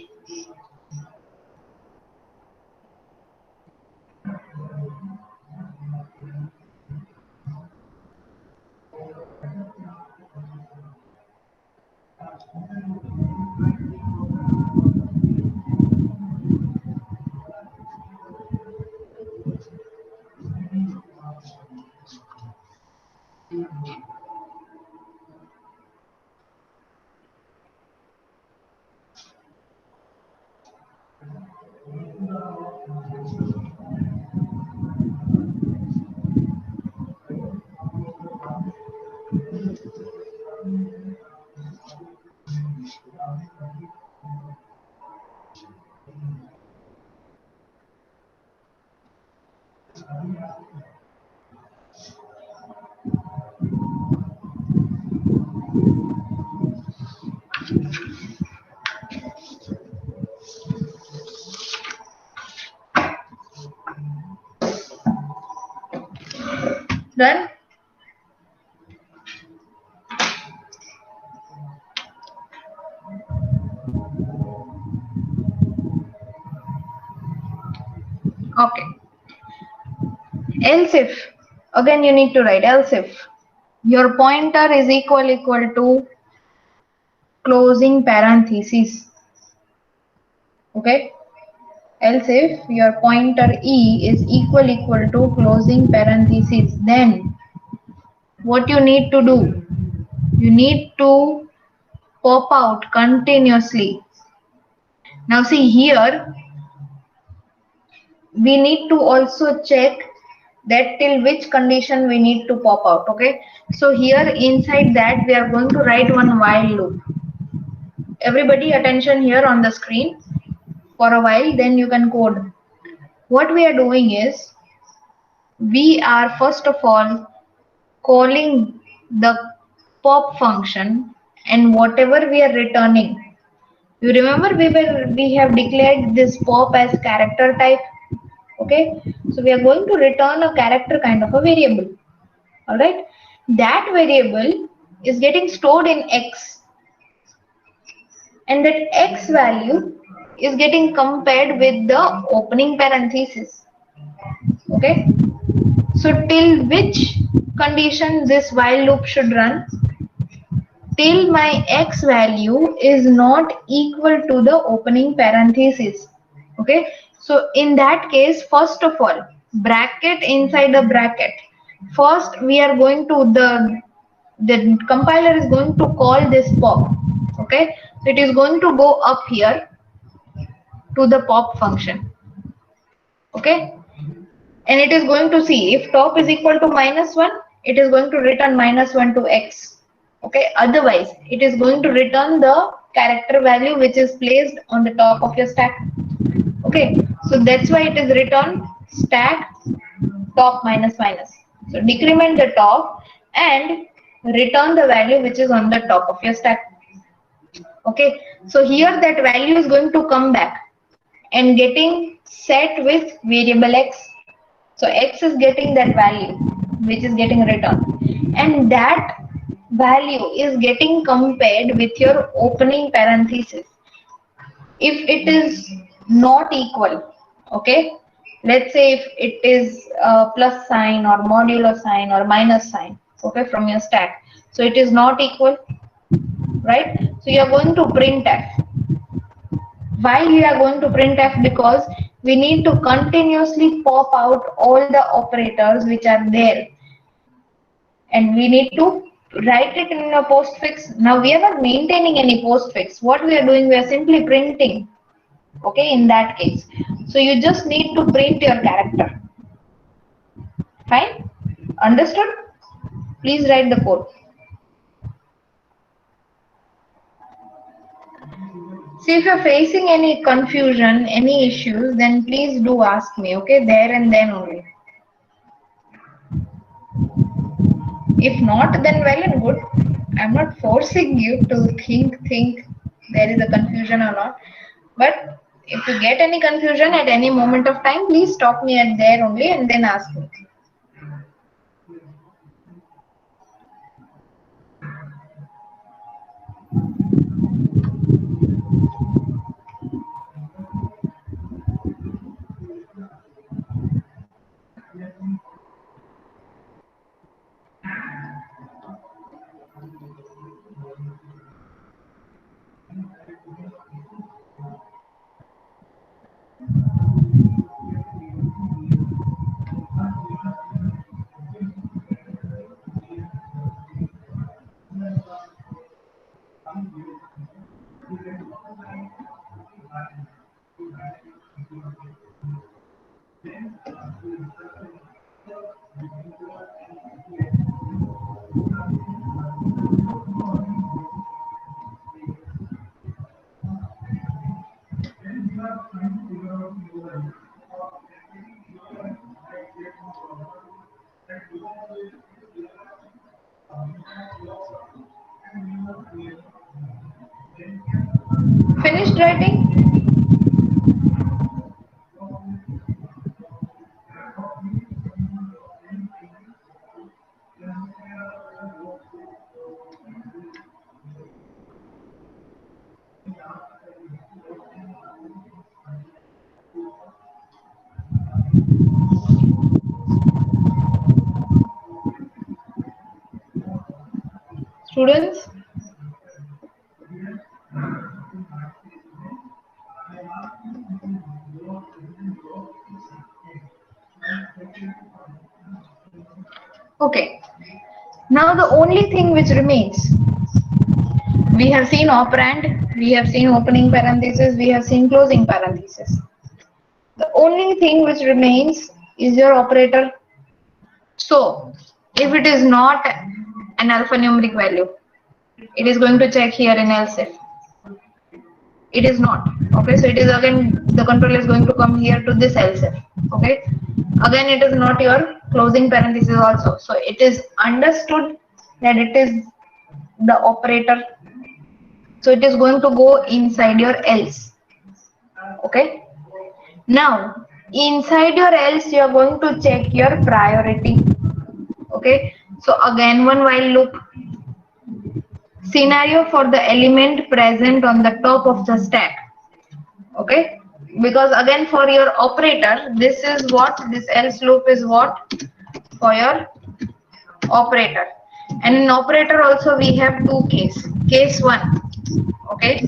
Done? Okay. Else if, again you need to write else if your pointer is equal to closing parenthesis. Okay. Else if your pointer E is equal to closing parenthesis, then what you need to do? You need to pop out continuously. Now see here, we need to also check that till which condition we need to pop out. Okay, so here inside that we are going to write one while loop. Everybody attention here on the screen for a while, then you can code. What we are doing is, we are first of all calling the pop function, and whatever we are returning, you remember we have declared this pop as character type. Okay, so we are going to return a character kind of a variable. All right, that variable is getting stored in X, and that X value is getting compared with the opening parenthesis. Okay, so till which condition this while loop should run? Till my X value is not equal to the opening parenthesis. Okay, so in that case, first of all, bracket inside the bracket. First, we are going to the compiler is going to call this pop. Okay, so it is going to go up here to the pop function. Okay, and it is going to see if top is equal to -1, it is going to return -1 to x. Okay, otherwise it is going to return the character value which is placed on the top of your stack. Okay, so that's why it is written stack top minus minus. So decrement the top and return the value which is on the top of your stack. Okay, so here that value is going to come back and getting set with variable x. So x is getting that value which is getting returned, and that value is getting compared with your opening parenthesis. If it is not equal, okay, let's say if it is a plus sign or modulo sign or minus sign, okay, from your stack, so it is not equal, right? So you are going to printf. Why you are going to printf? Because we need to continuously pop out all the operators which are there, and we need to write it in a postfix. Now we are not maintaining any postfix. What we are doing, we are simply printing. Okay, in that case, so you just need to print your character. Fine, understood? Please write the code. See, if you're facing any confusion, any issues, then please do ask me, okay, there and then only. If not, then well and good. I'm not forcing you to think there is a confusion or not. But if you get any confusion at any moment of time, please stop me at there only and then ask me. Finished writing? Students? Okay. Now the only thing which remains, we have seen operand, we have seen opening parenthesis, we have seen closing parenthesis. The only thing which remains is your operator. So if it is not an alphanumeric value, it is going to check here in else if. It is not. Okay, so it is again, the control is going to come here to this else if. Okay, again it is not your closing parenthesis also. So it is understood that it is the operator. So it is going to go inside your else. Okay. Now inside your else you are going to check your priority. Okay. So again one while loop. Scenario for the element present on the top of the stack. Okay. Because again for your operator, this is what this else loop is what for your operator. And in operator also we have two cases. Case one. Okay.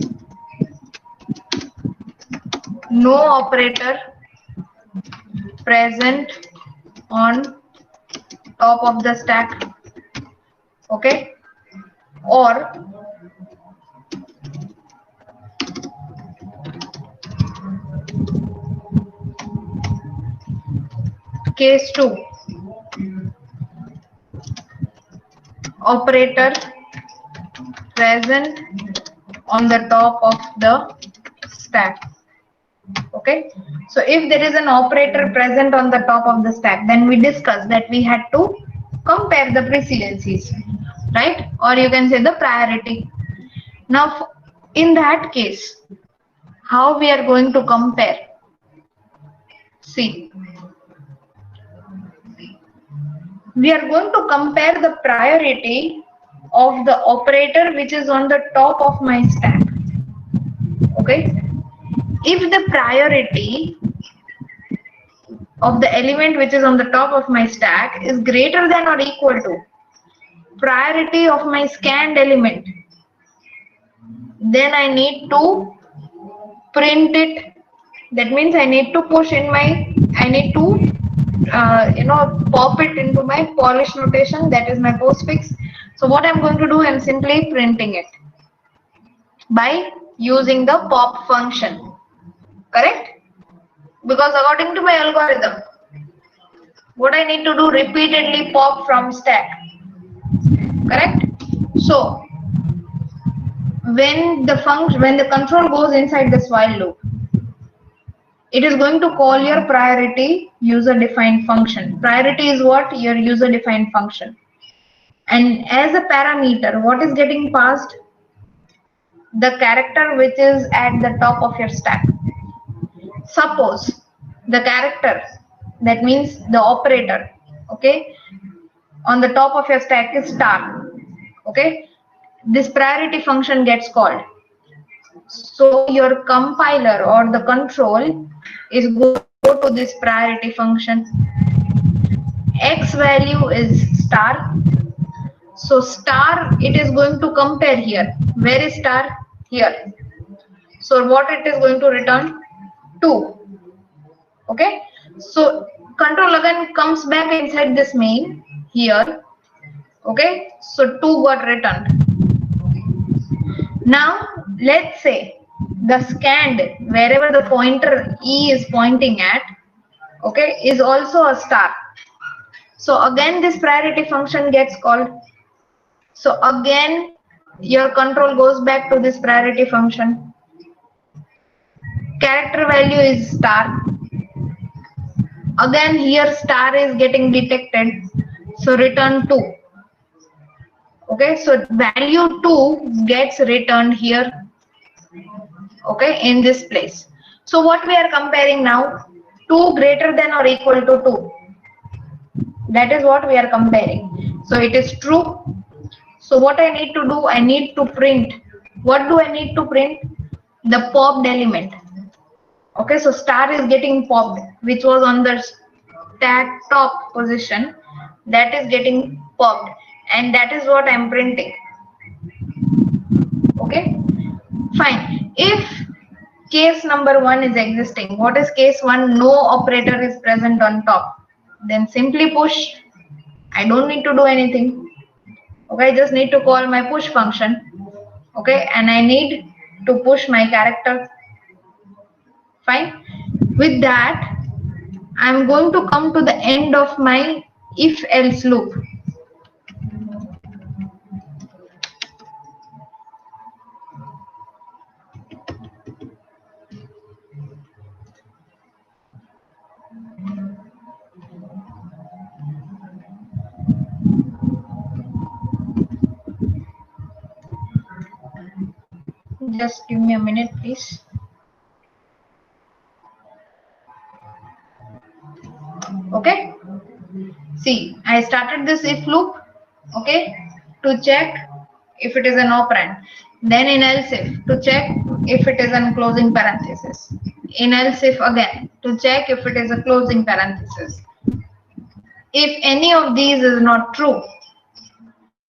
no operator present on top of the stack, okay, or case 2, operator present on the top of the stack. Okay, so if there is an operator present on the top of the stack, then we discussed that we had to compare the precedences, right? Or you can say the priority. Now, in that case, how we are going to compare? See, we are going to compare the priority of the operator which is on the top of my stack. Okay, if the priority of the element which is on the top of my stack is greater than or equal to priority of my scanned element, then I need to print it. That means I need to push in my, I need to pop it into my polish notation, that is my postfix. So what I'm going to do, I'm simply printing it by using the pop function, correct? Because according to my algorithm, what I need to do, repeatedly pop from stack, correct? So when the control goes inside this while loop, it is going to call your priority user defined function. Priority is what? Your user defined function. And as a parameter, what is getting passed? The character which is at the top of your stack. Suppose the character, that means the operator, okay, on the top of your stack is star, okay, this priority function gets called. So your compiler or the control is going to go to this priority function. X value is star. So star, it is going to compare here. Where is star? Here. So what it is going to return? 2. Okay. So control again comes back inside this main here. Okay. So 2 got returned. Now let's say the scanned, wherever the pointer E is pointing at, okay, is also a star. So again this priority function gets called. So again your control goes back to this priority function. Character value is star. Again here star is getting detected. So return 2. Okay, so value 2 gets returned here. Okay, in this place. So what we are comparing now? 2 greater than or equal to 2. That is what we are comparing. So it is true. So what I need to do, I need to print. What do I need to print? The popped element. Okay, so star is getting popped, which was on the stack top position. That is getting popped, and that is what I'm printing. Okay, fine. If case number 1 is existing, what is case 1? No operator is present on top. Then simply push. I don't need to do anything. Okay, I just need to call my push function. Okay, and I need to push my character. Fine. With that, I'm going to come to the end of my if else loop. Just give me a minute, please. Okay. See, I started this if loop, okay, to check if it is an operand. Then in else if to check if it is a closing parenthesis. In else if again to check if it is a closing parenthesis. If any of these is not true,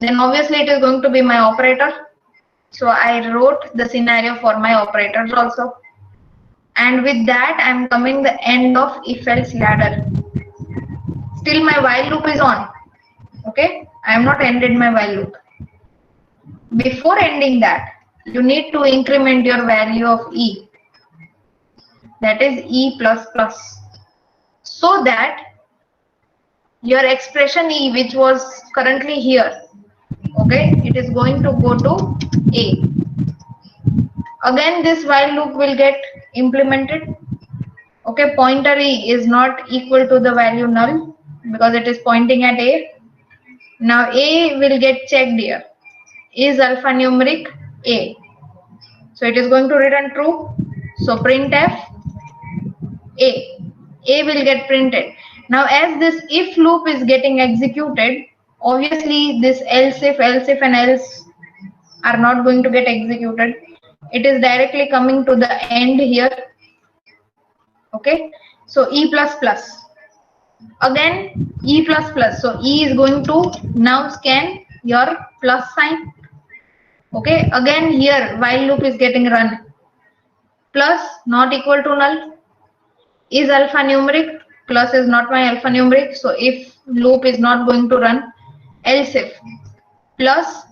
then obviously it is going to be my operator. So I wrote the scenario for my operators also. and with that I'm coming the end of if else ladder. Still my while loop is on. Okay, I have not ended my while loop. Before ending that, you need to increment your value of E, that is E plus plus, so that your expression E, which was currently here, okay, it is going to go to A. Again this while loop will get implemented. Okay, pointer E is not equal to the value null because it is pointing at A. Now A will get checked here. Is alphanumeric A? So it is going to return true. So printf A. A will get printed. Now as this if loop is getting executed, obviously this else if and else are not going to get executed. It is directly coming to the end here. Okay, so E plus plus. Again E plus plus. So E is going to now scan your plus sign. Okay, again here while loop is getting run. Plus not equal to null. Is alphanumeric? Plus is not my alphanumeric. So if loop is not going to run. Else if plus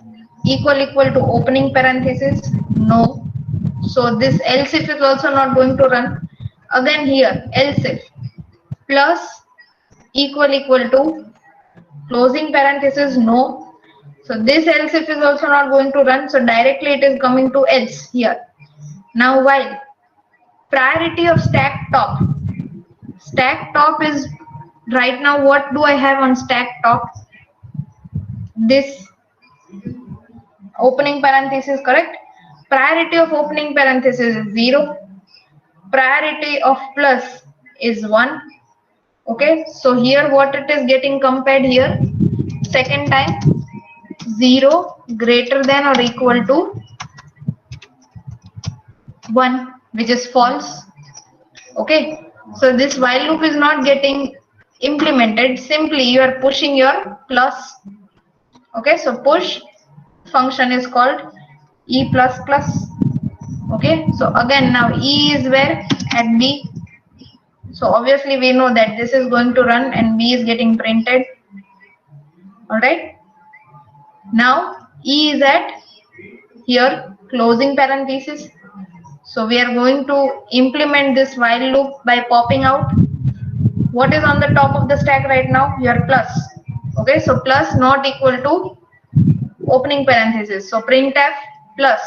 equal to opening parenthesis, no. So this else if is also not going to run. Again here else if plus equal to closing parenthesis, no. So this else if is also not going to run. So directly it is coming to else here. Now while priority of stack top. Stack top is right now what do I have on stack top? This opening parenthesis, correct? Priority of opening parenthesis is 0. Priority of plus is 1. Okay, so here what it is getting compared here? Second time 0 greater than or equal to 1, which is false. Okay, so this while loop is not getting implemented. Simply you are pushing your plus. Okay, so push function is called E plus plus. Okay, so again now E is where? At B. So obviously we know that this is going to run and B is getting printed. Alright, now E is at here closing parenthesis. So we are going to implement this while loop by popping out. What is on the top of the stack right now? Your plus. Okay, so plus not equal to opening parenthesis. So printf plus.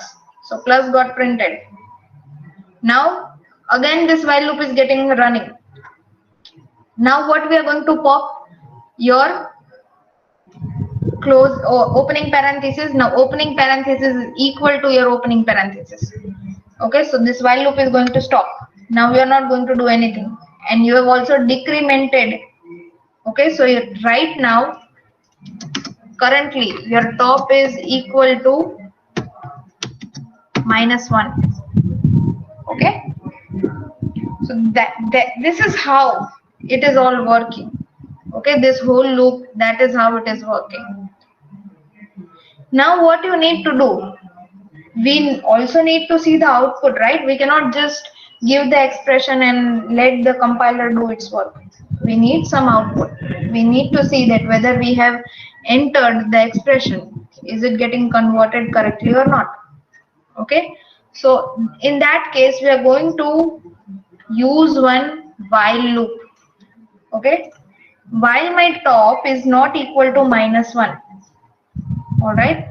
So plus got printed. Now again this while loop is getting running. Now what we are going to pop? Your close or opening parenthesis. Now opening parenthesis is equal to your opening parenthesis. Okay, so this while loop is going to stop. Now we are not going to do anything, and you have also decremented. Okay, so right now currently your top is equal to -1. Okay, so that this is how it is all working. Okay, this whole loop, that is how it is working. Now what you need to do, we also need to see the output, right? We cannot just give the expression and let the compiler do its work. We need some output. We need to see that whether we have entered the expression, is it getting converted correctly or not. Okay, so in that case we are going to use one while loop. Okay, while my top is not equal to -1. All right,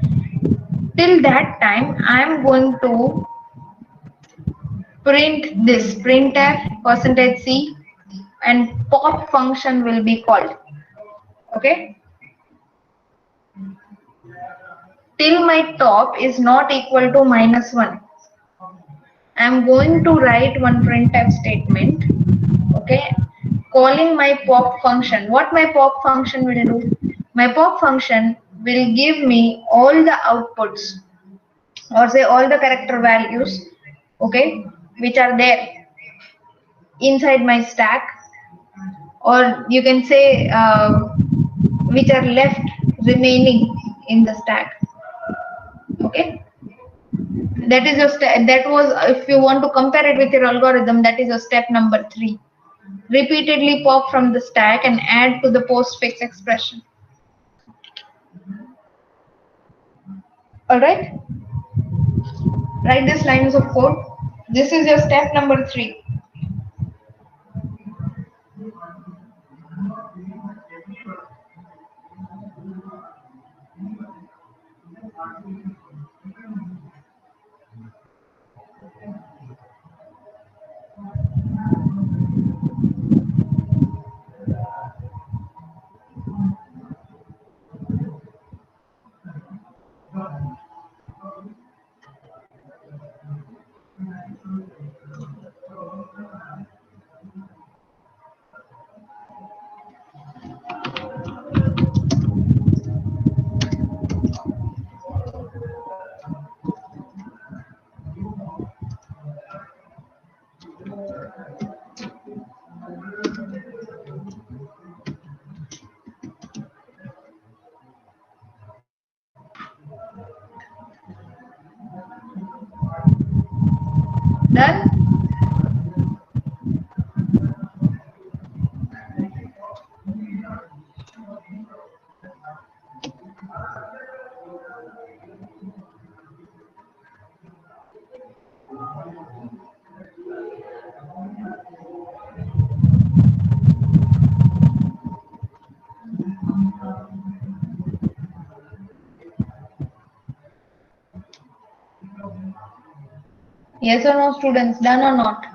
till that time I am going to print this printf %c and pop function will be called. Okay, till my top is not equal to -1, I am going to write one printf statement. Okay, calling my pop function. What my pop function will do? My pop function will give me all the outputs, or say all the character values, okay, which are there inside my stack, or you can say which are left remaining in the stack. Okay, That is your step. That was, if you want to compare it with your algorithm, that is your step number 3. Repeatedly pop from the stack and add to the postfix expression. All right. Write these lines of code. This is your step number 3. Done? Yes or no, students? Done or not?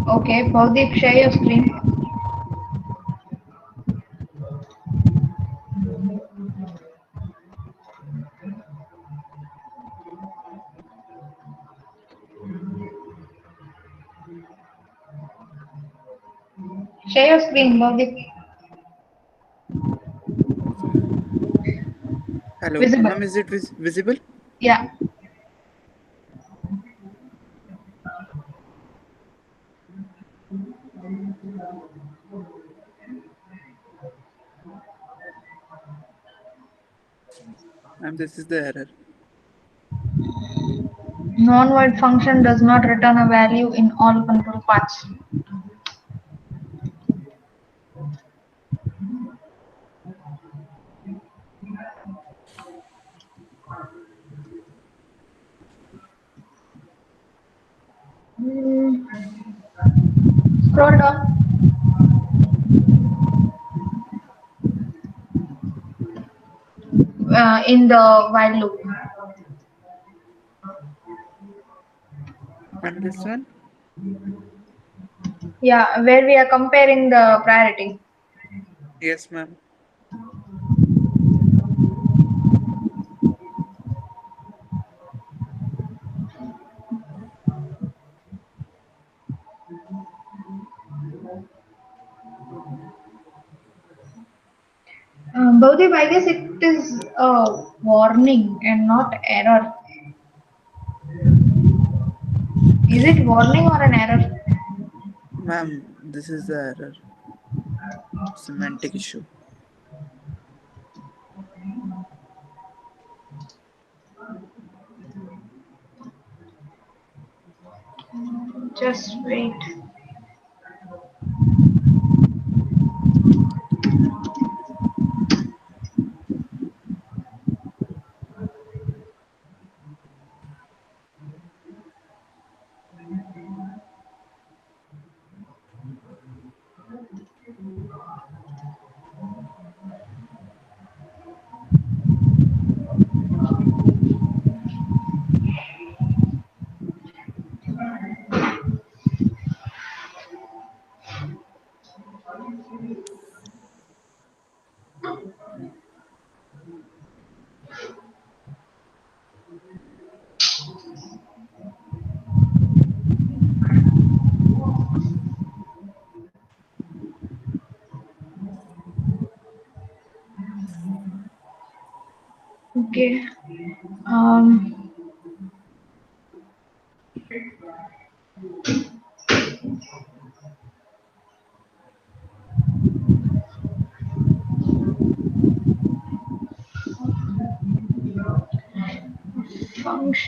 Okay, Bhavdeep, share your screen. Share your screen, Bhavdeep. Hello, Visible. ma'am. Is it visible? Yeah. Ma'am, this is the error. Non-void function does not return a value in all control paths. Scroll down. In the while loop. Ma'am, this one. Yeah, where we are comparing the priority. Yes, ma'am. Bhavdeep, I guess it is a warning and not error. Is it warning or an error? Ma'am, this is the error. Semantic issue. Just wait. Okay. Um,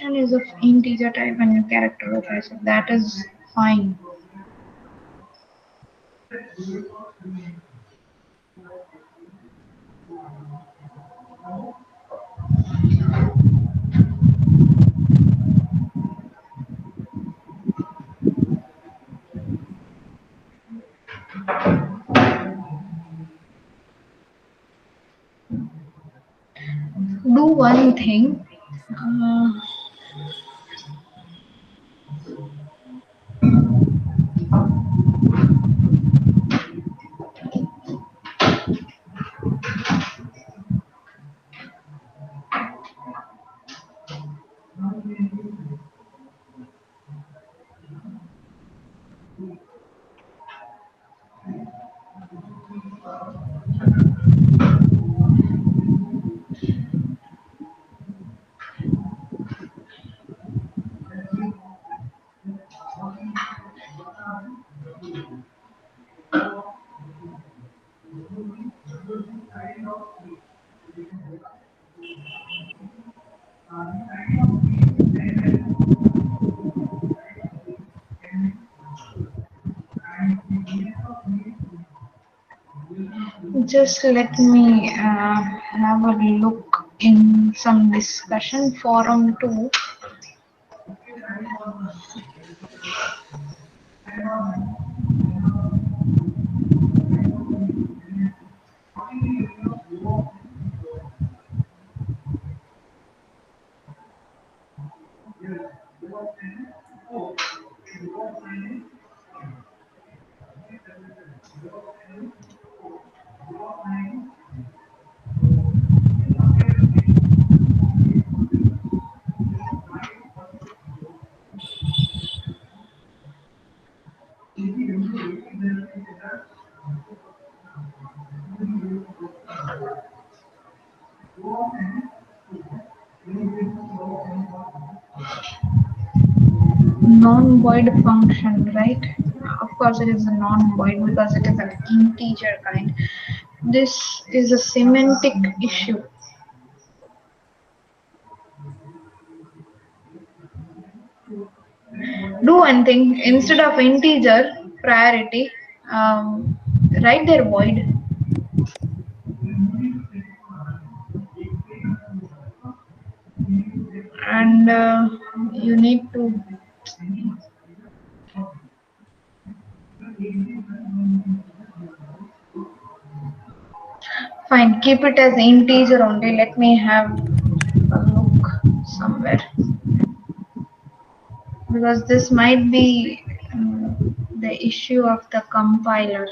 function is of integer type and characterized. That is fine. Do one thing. Uh, just let me have a look in some discussion forum too. Non-void function, right? Of course, it is a non-void because it is an integer kind. This is a semantic issue. Do one thing instead of integer priority, write their void, and you need to fine. Keep it as integer only. Let me have a look somewhere because this might be the issue of the compiler.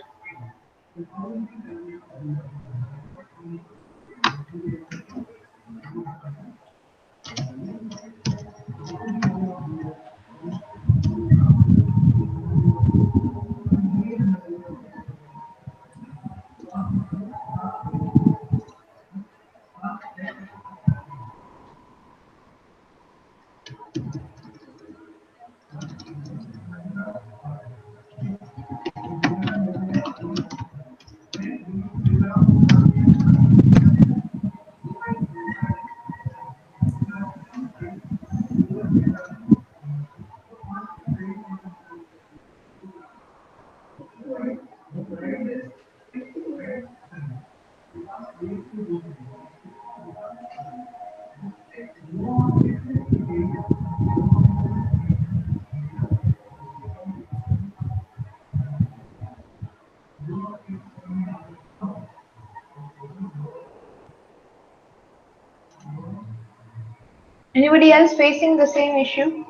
Anybody else facing the same issue?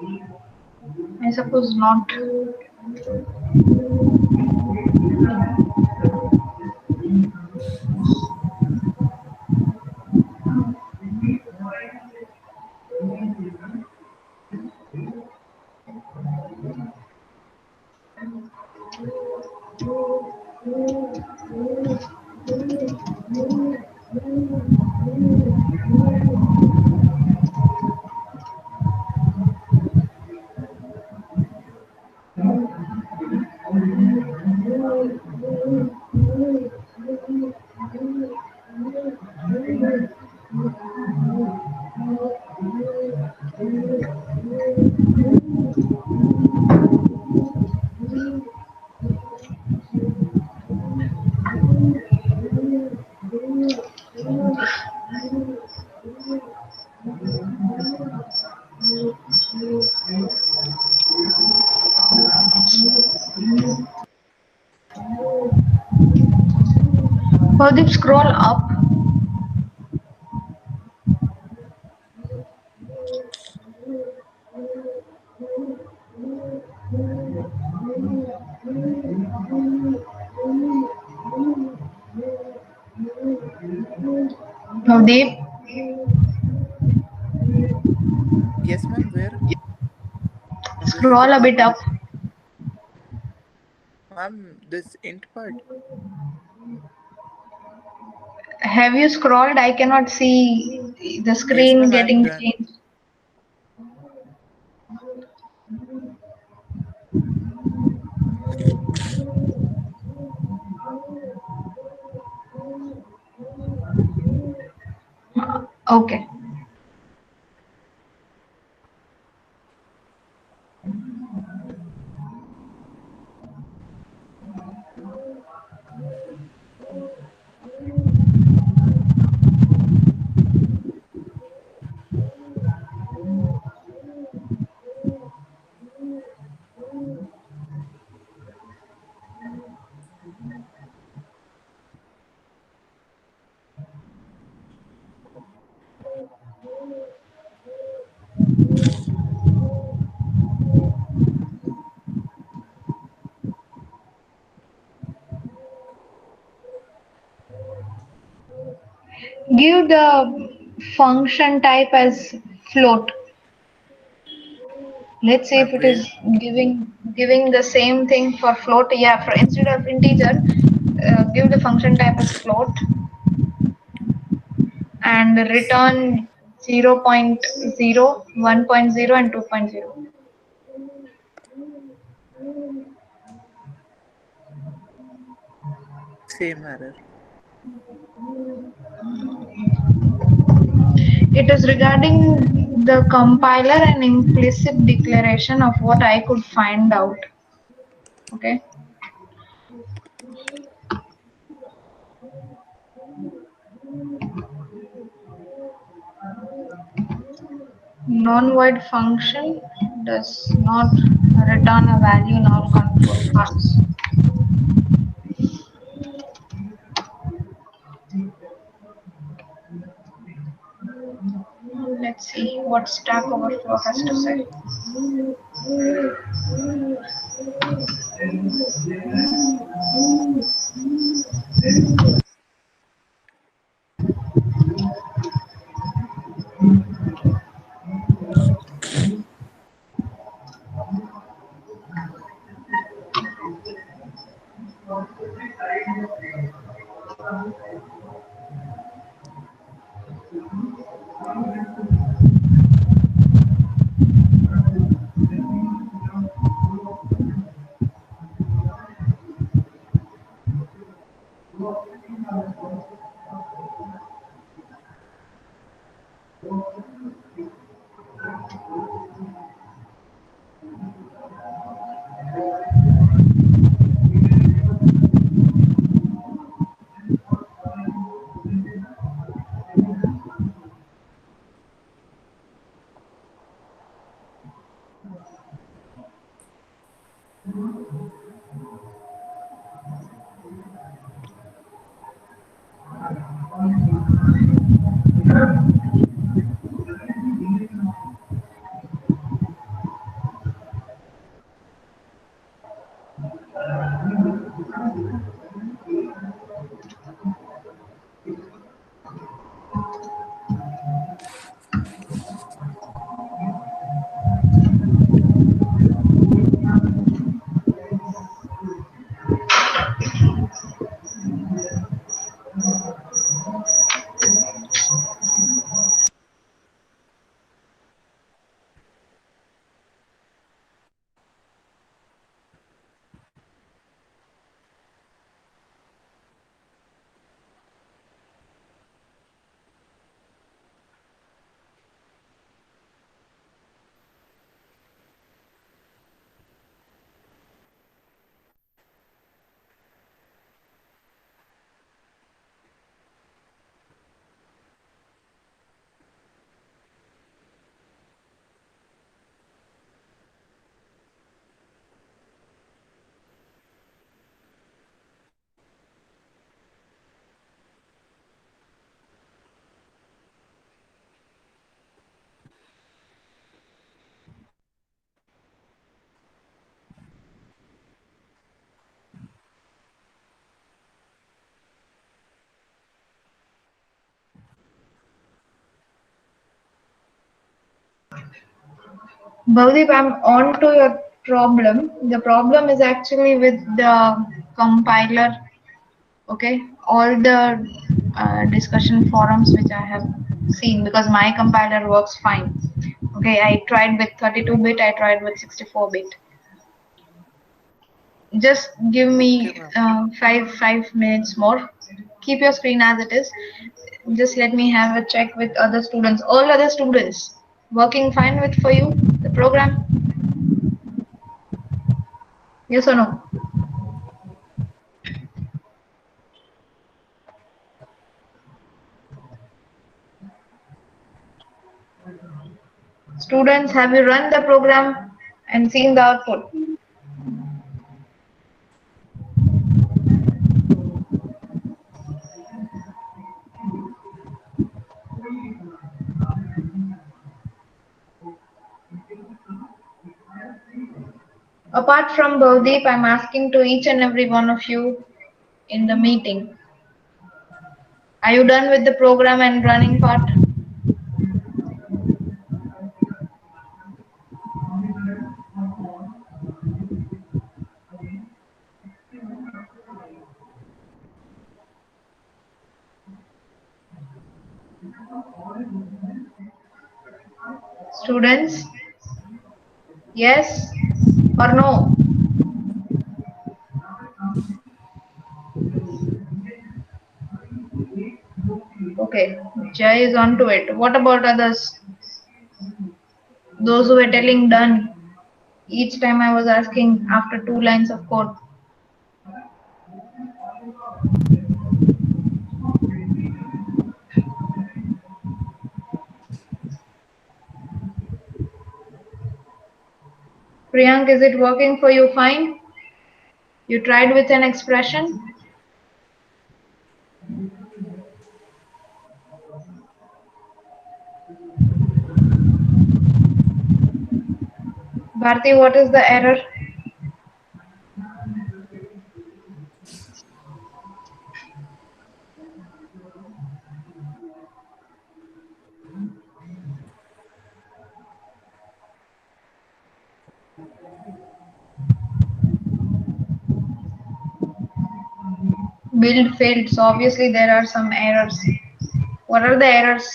I suppose not. Pradeep, scroll up. Pradeep, Yes, ma'am. Where? On which scroll a part? bit up. Ma'am, this int part. Have you scrolled? I cannot see the Yes, screen ma'am. I'm getting done. changed. Okay. Give the function type as float. Let's see if Ma'am, it is where? giving the same thing for float. Yeah, for instead of integer, give the function type as float and return 0, 0.0, 1.0 and 2.0. Same error. It is regarding the compiler and implicit declaration of what I could find out. Okay. Non-void function does not return a value null control pass. Let's see what Stack Overflow has to say. Bhavdeep, I'm on to your problem. The problem is actually with the compiler. Okay, all the discussion forums which I have seen, because my compiler works fine. Okay, I tried with 32-bit, I tried with 64-bit. Just give Okay, me ma'am. 5 minutes more. Keep your screen as it is. Just let me have a check with other students. All other students working fine with for you the program? Yes or no? Students, have you run the program and seen the output? Apart from Bhavdeep, I'm asking to each and every one of you in the meeting. Are you done with the program and running part? Students, yes or no? Okay, Jay is on to it. What about others? Those who were telling done. Each time I was asking after 2 lines of code. Priyank, is it working for you fine? You tried with an expression? Bharti, what is the error? Build failed, so obviously there are some errors. What are the errors?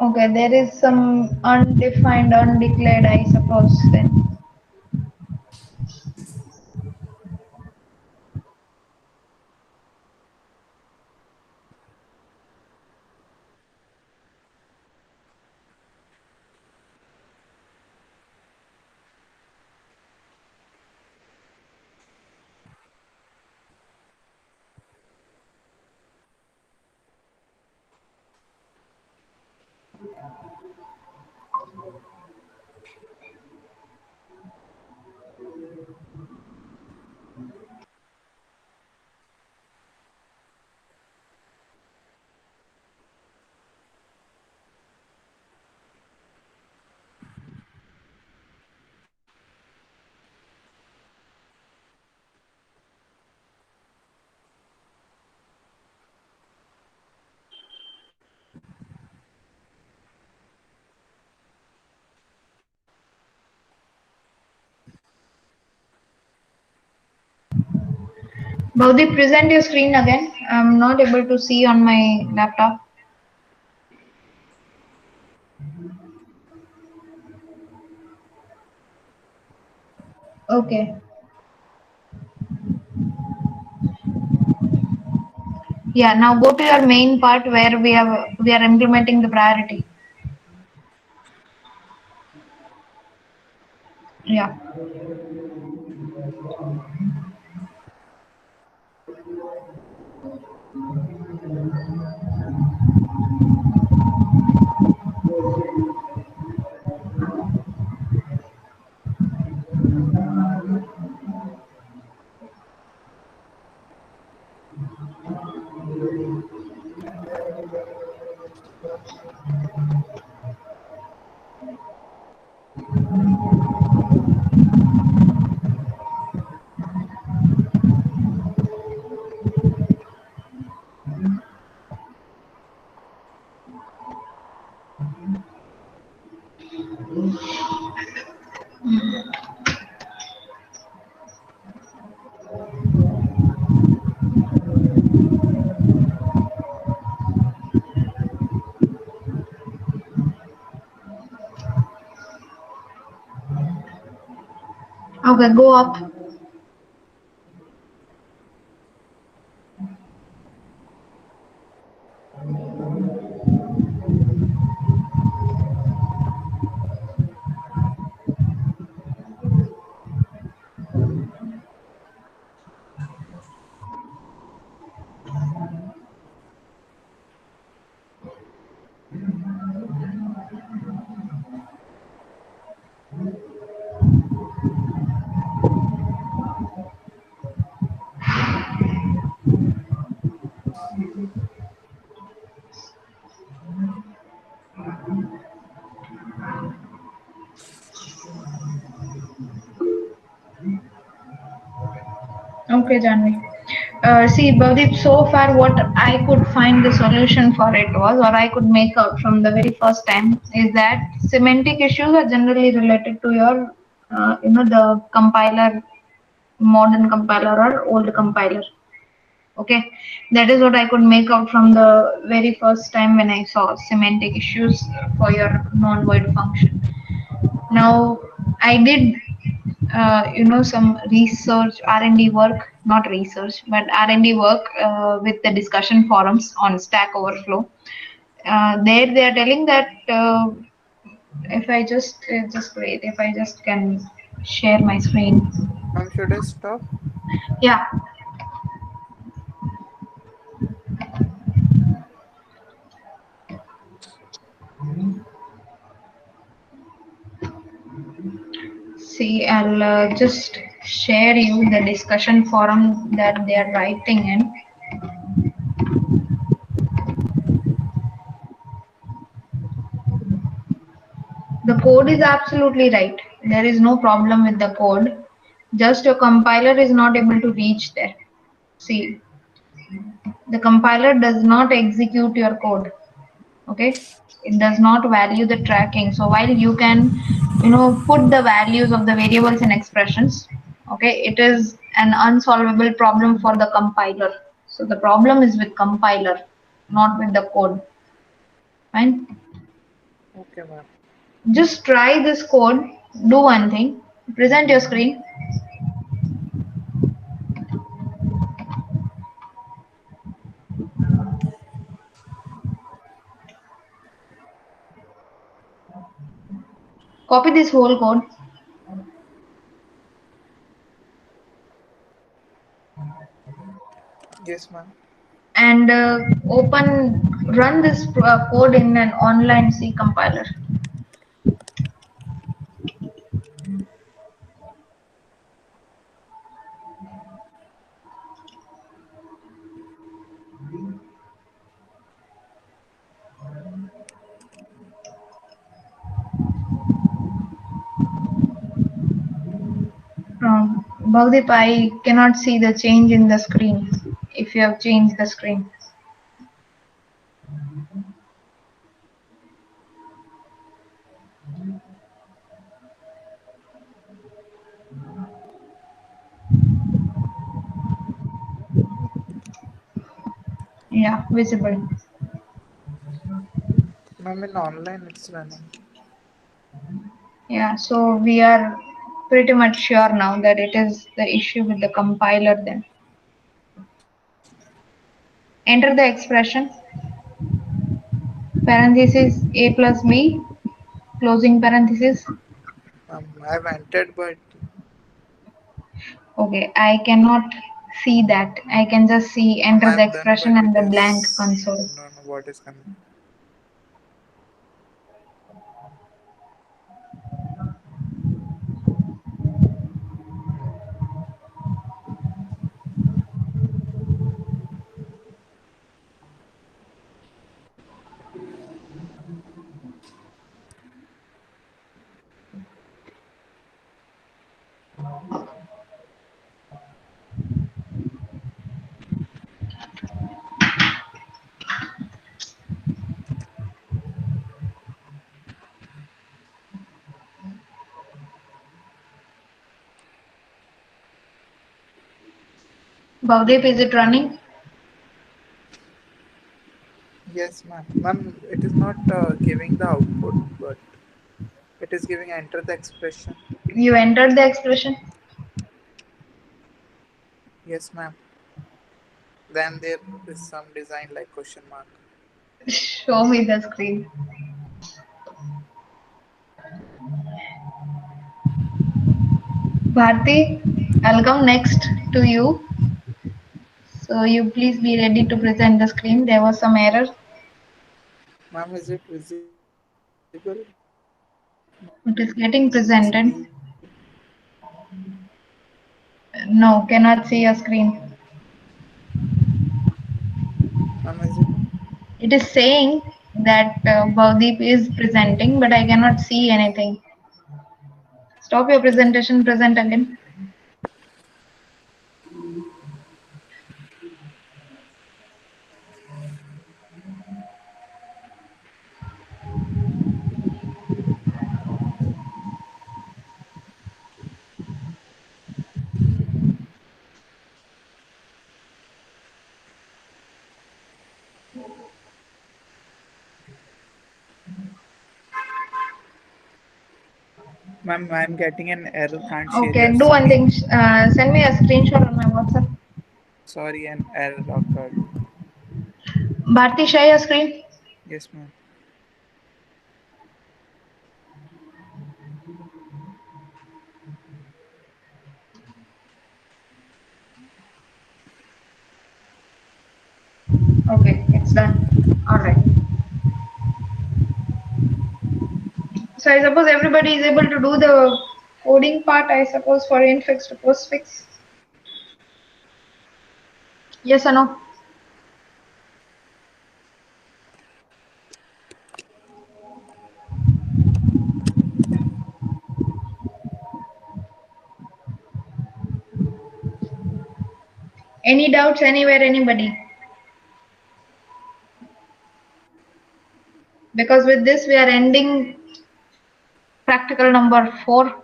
Okay, there is some undefined, undeclared, I suppose then. Bhavdeep, present your screen again. I'm not able to see on my laptop. Okay. Yeah, now go to your main part where we are implementing the priority. Yeah. Okay, go up. Okay, Janvi. See, Bhavdeep, so far what I could find the solution for it was, or I could make out from the very first time, is that semantic issues are generally related to your, the compiler, modern compiler or old compiler. Okay, that is what I could make out from the very first time when I saw semantic issues for your non-void function. Now, I did some research R&D work, not research, but R&D work with the discussion forums on Stack Overflow. There they are telling that if I just wait, if I just can share my screen. Should I stop? Yeah, see, I'll just share you the discussion forum that they are writing in. The code is absolutely right. There is no problem with the code. Just your compiler is not able to reach there. See, the compiler does not execute your code. Okay, it does not value the tracking. So while you can, put the values of the variables and expressions, okay, it is an unsolvable problem for the compiler. So the problem is with compiler, not with the code. Fine. Okay, ma'am. Just try this code. Do one thing. Present your screen. Copy this whole code Yes, ma'am. and run this code in an online C compiler. Bhavdeep, I cannot see the change in the screen. If you have changed the screen. Yeah, visible. Ma'am, in online it's running. Yeah, so we are pretty much sure now that it is the issue with the compiler then. enter the expression, parenthesis a plus b, closing parenthesis. I've entered, but Okay, I cannot see that. I can just see enter the I'm done, expression but and it the blank is console. don't know what is coming. Bhavdeep, is it running? Yes, ma'am. Ma'am, it is not giving the output, but it is giving enter the expression. You entered the expression? Yes, ma'am. Then there is some design like question mark. Show me the screen. Bharti, I'll come next to you. So you please be ready to present the screen. There was some error. Ma'am, is it visible? It is My getting screen. presented. No, cannot see your screen. Ma'am, is it? It is saying that Bhavdeep is presenting, but I cannot see anything. Stop your presentation, present again. Ma'am, I'm getting an error. Can't share Okay, your do one thing. screen. Send me a screenshot on my WhatsApp. Sorry, an error occurred. Bharti, share your screen. Yes, ma'am. Okay, it's done. All right. So I suppose everybody is able to do the coding part, I suppose, for infix to postfix. Yes or no? Any doubts anywhere, anybody? Because with this we are ending practical number 4.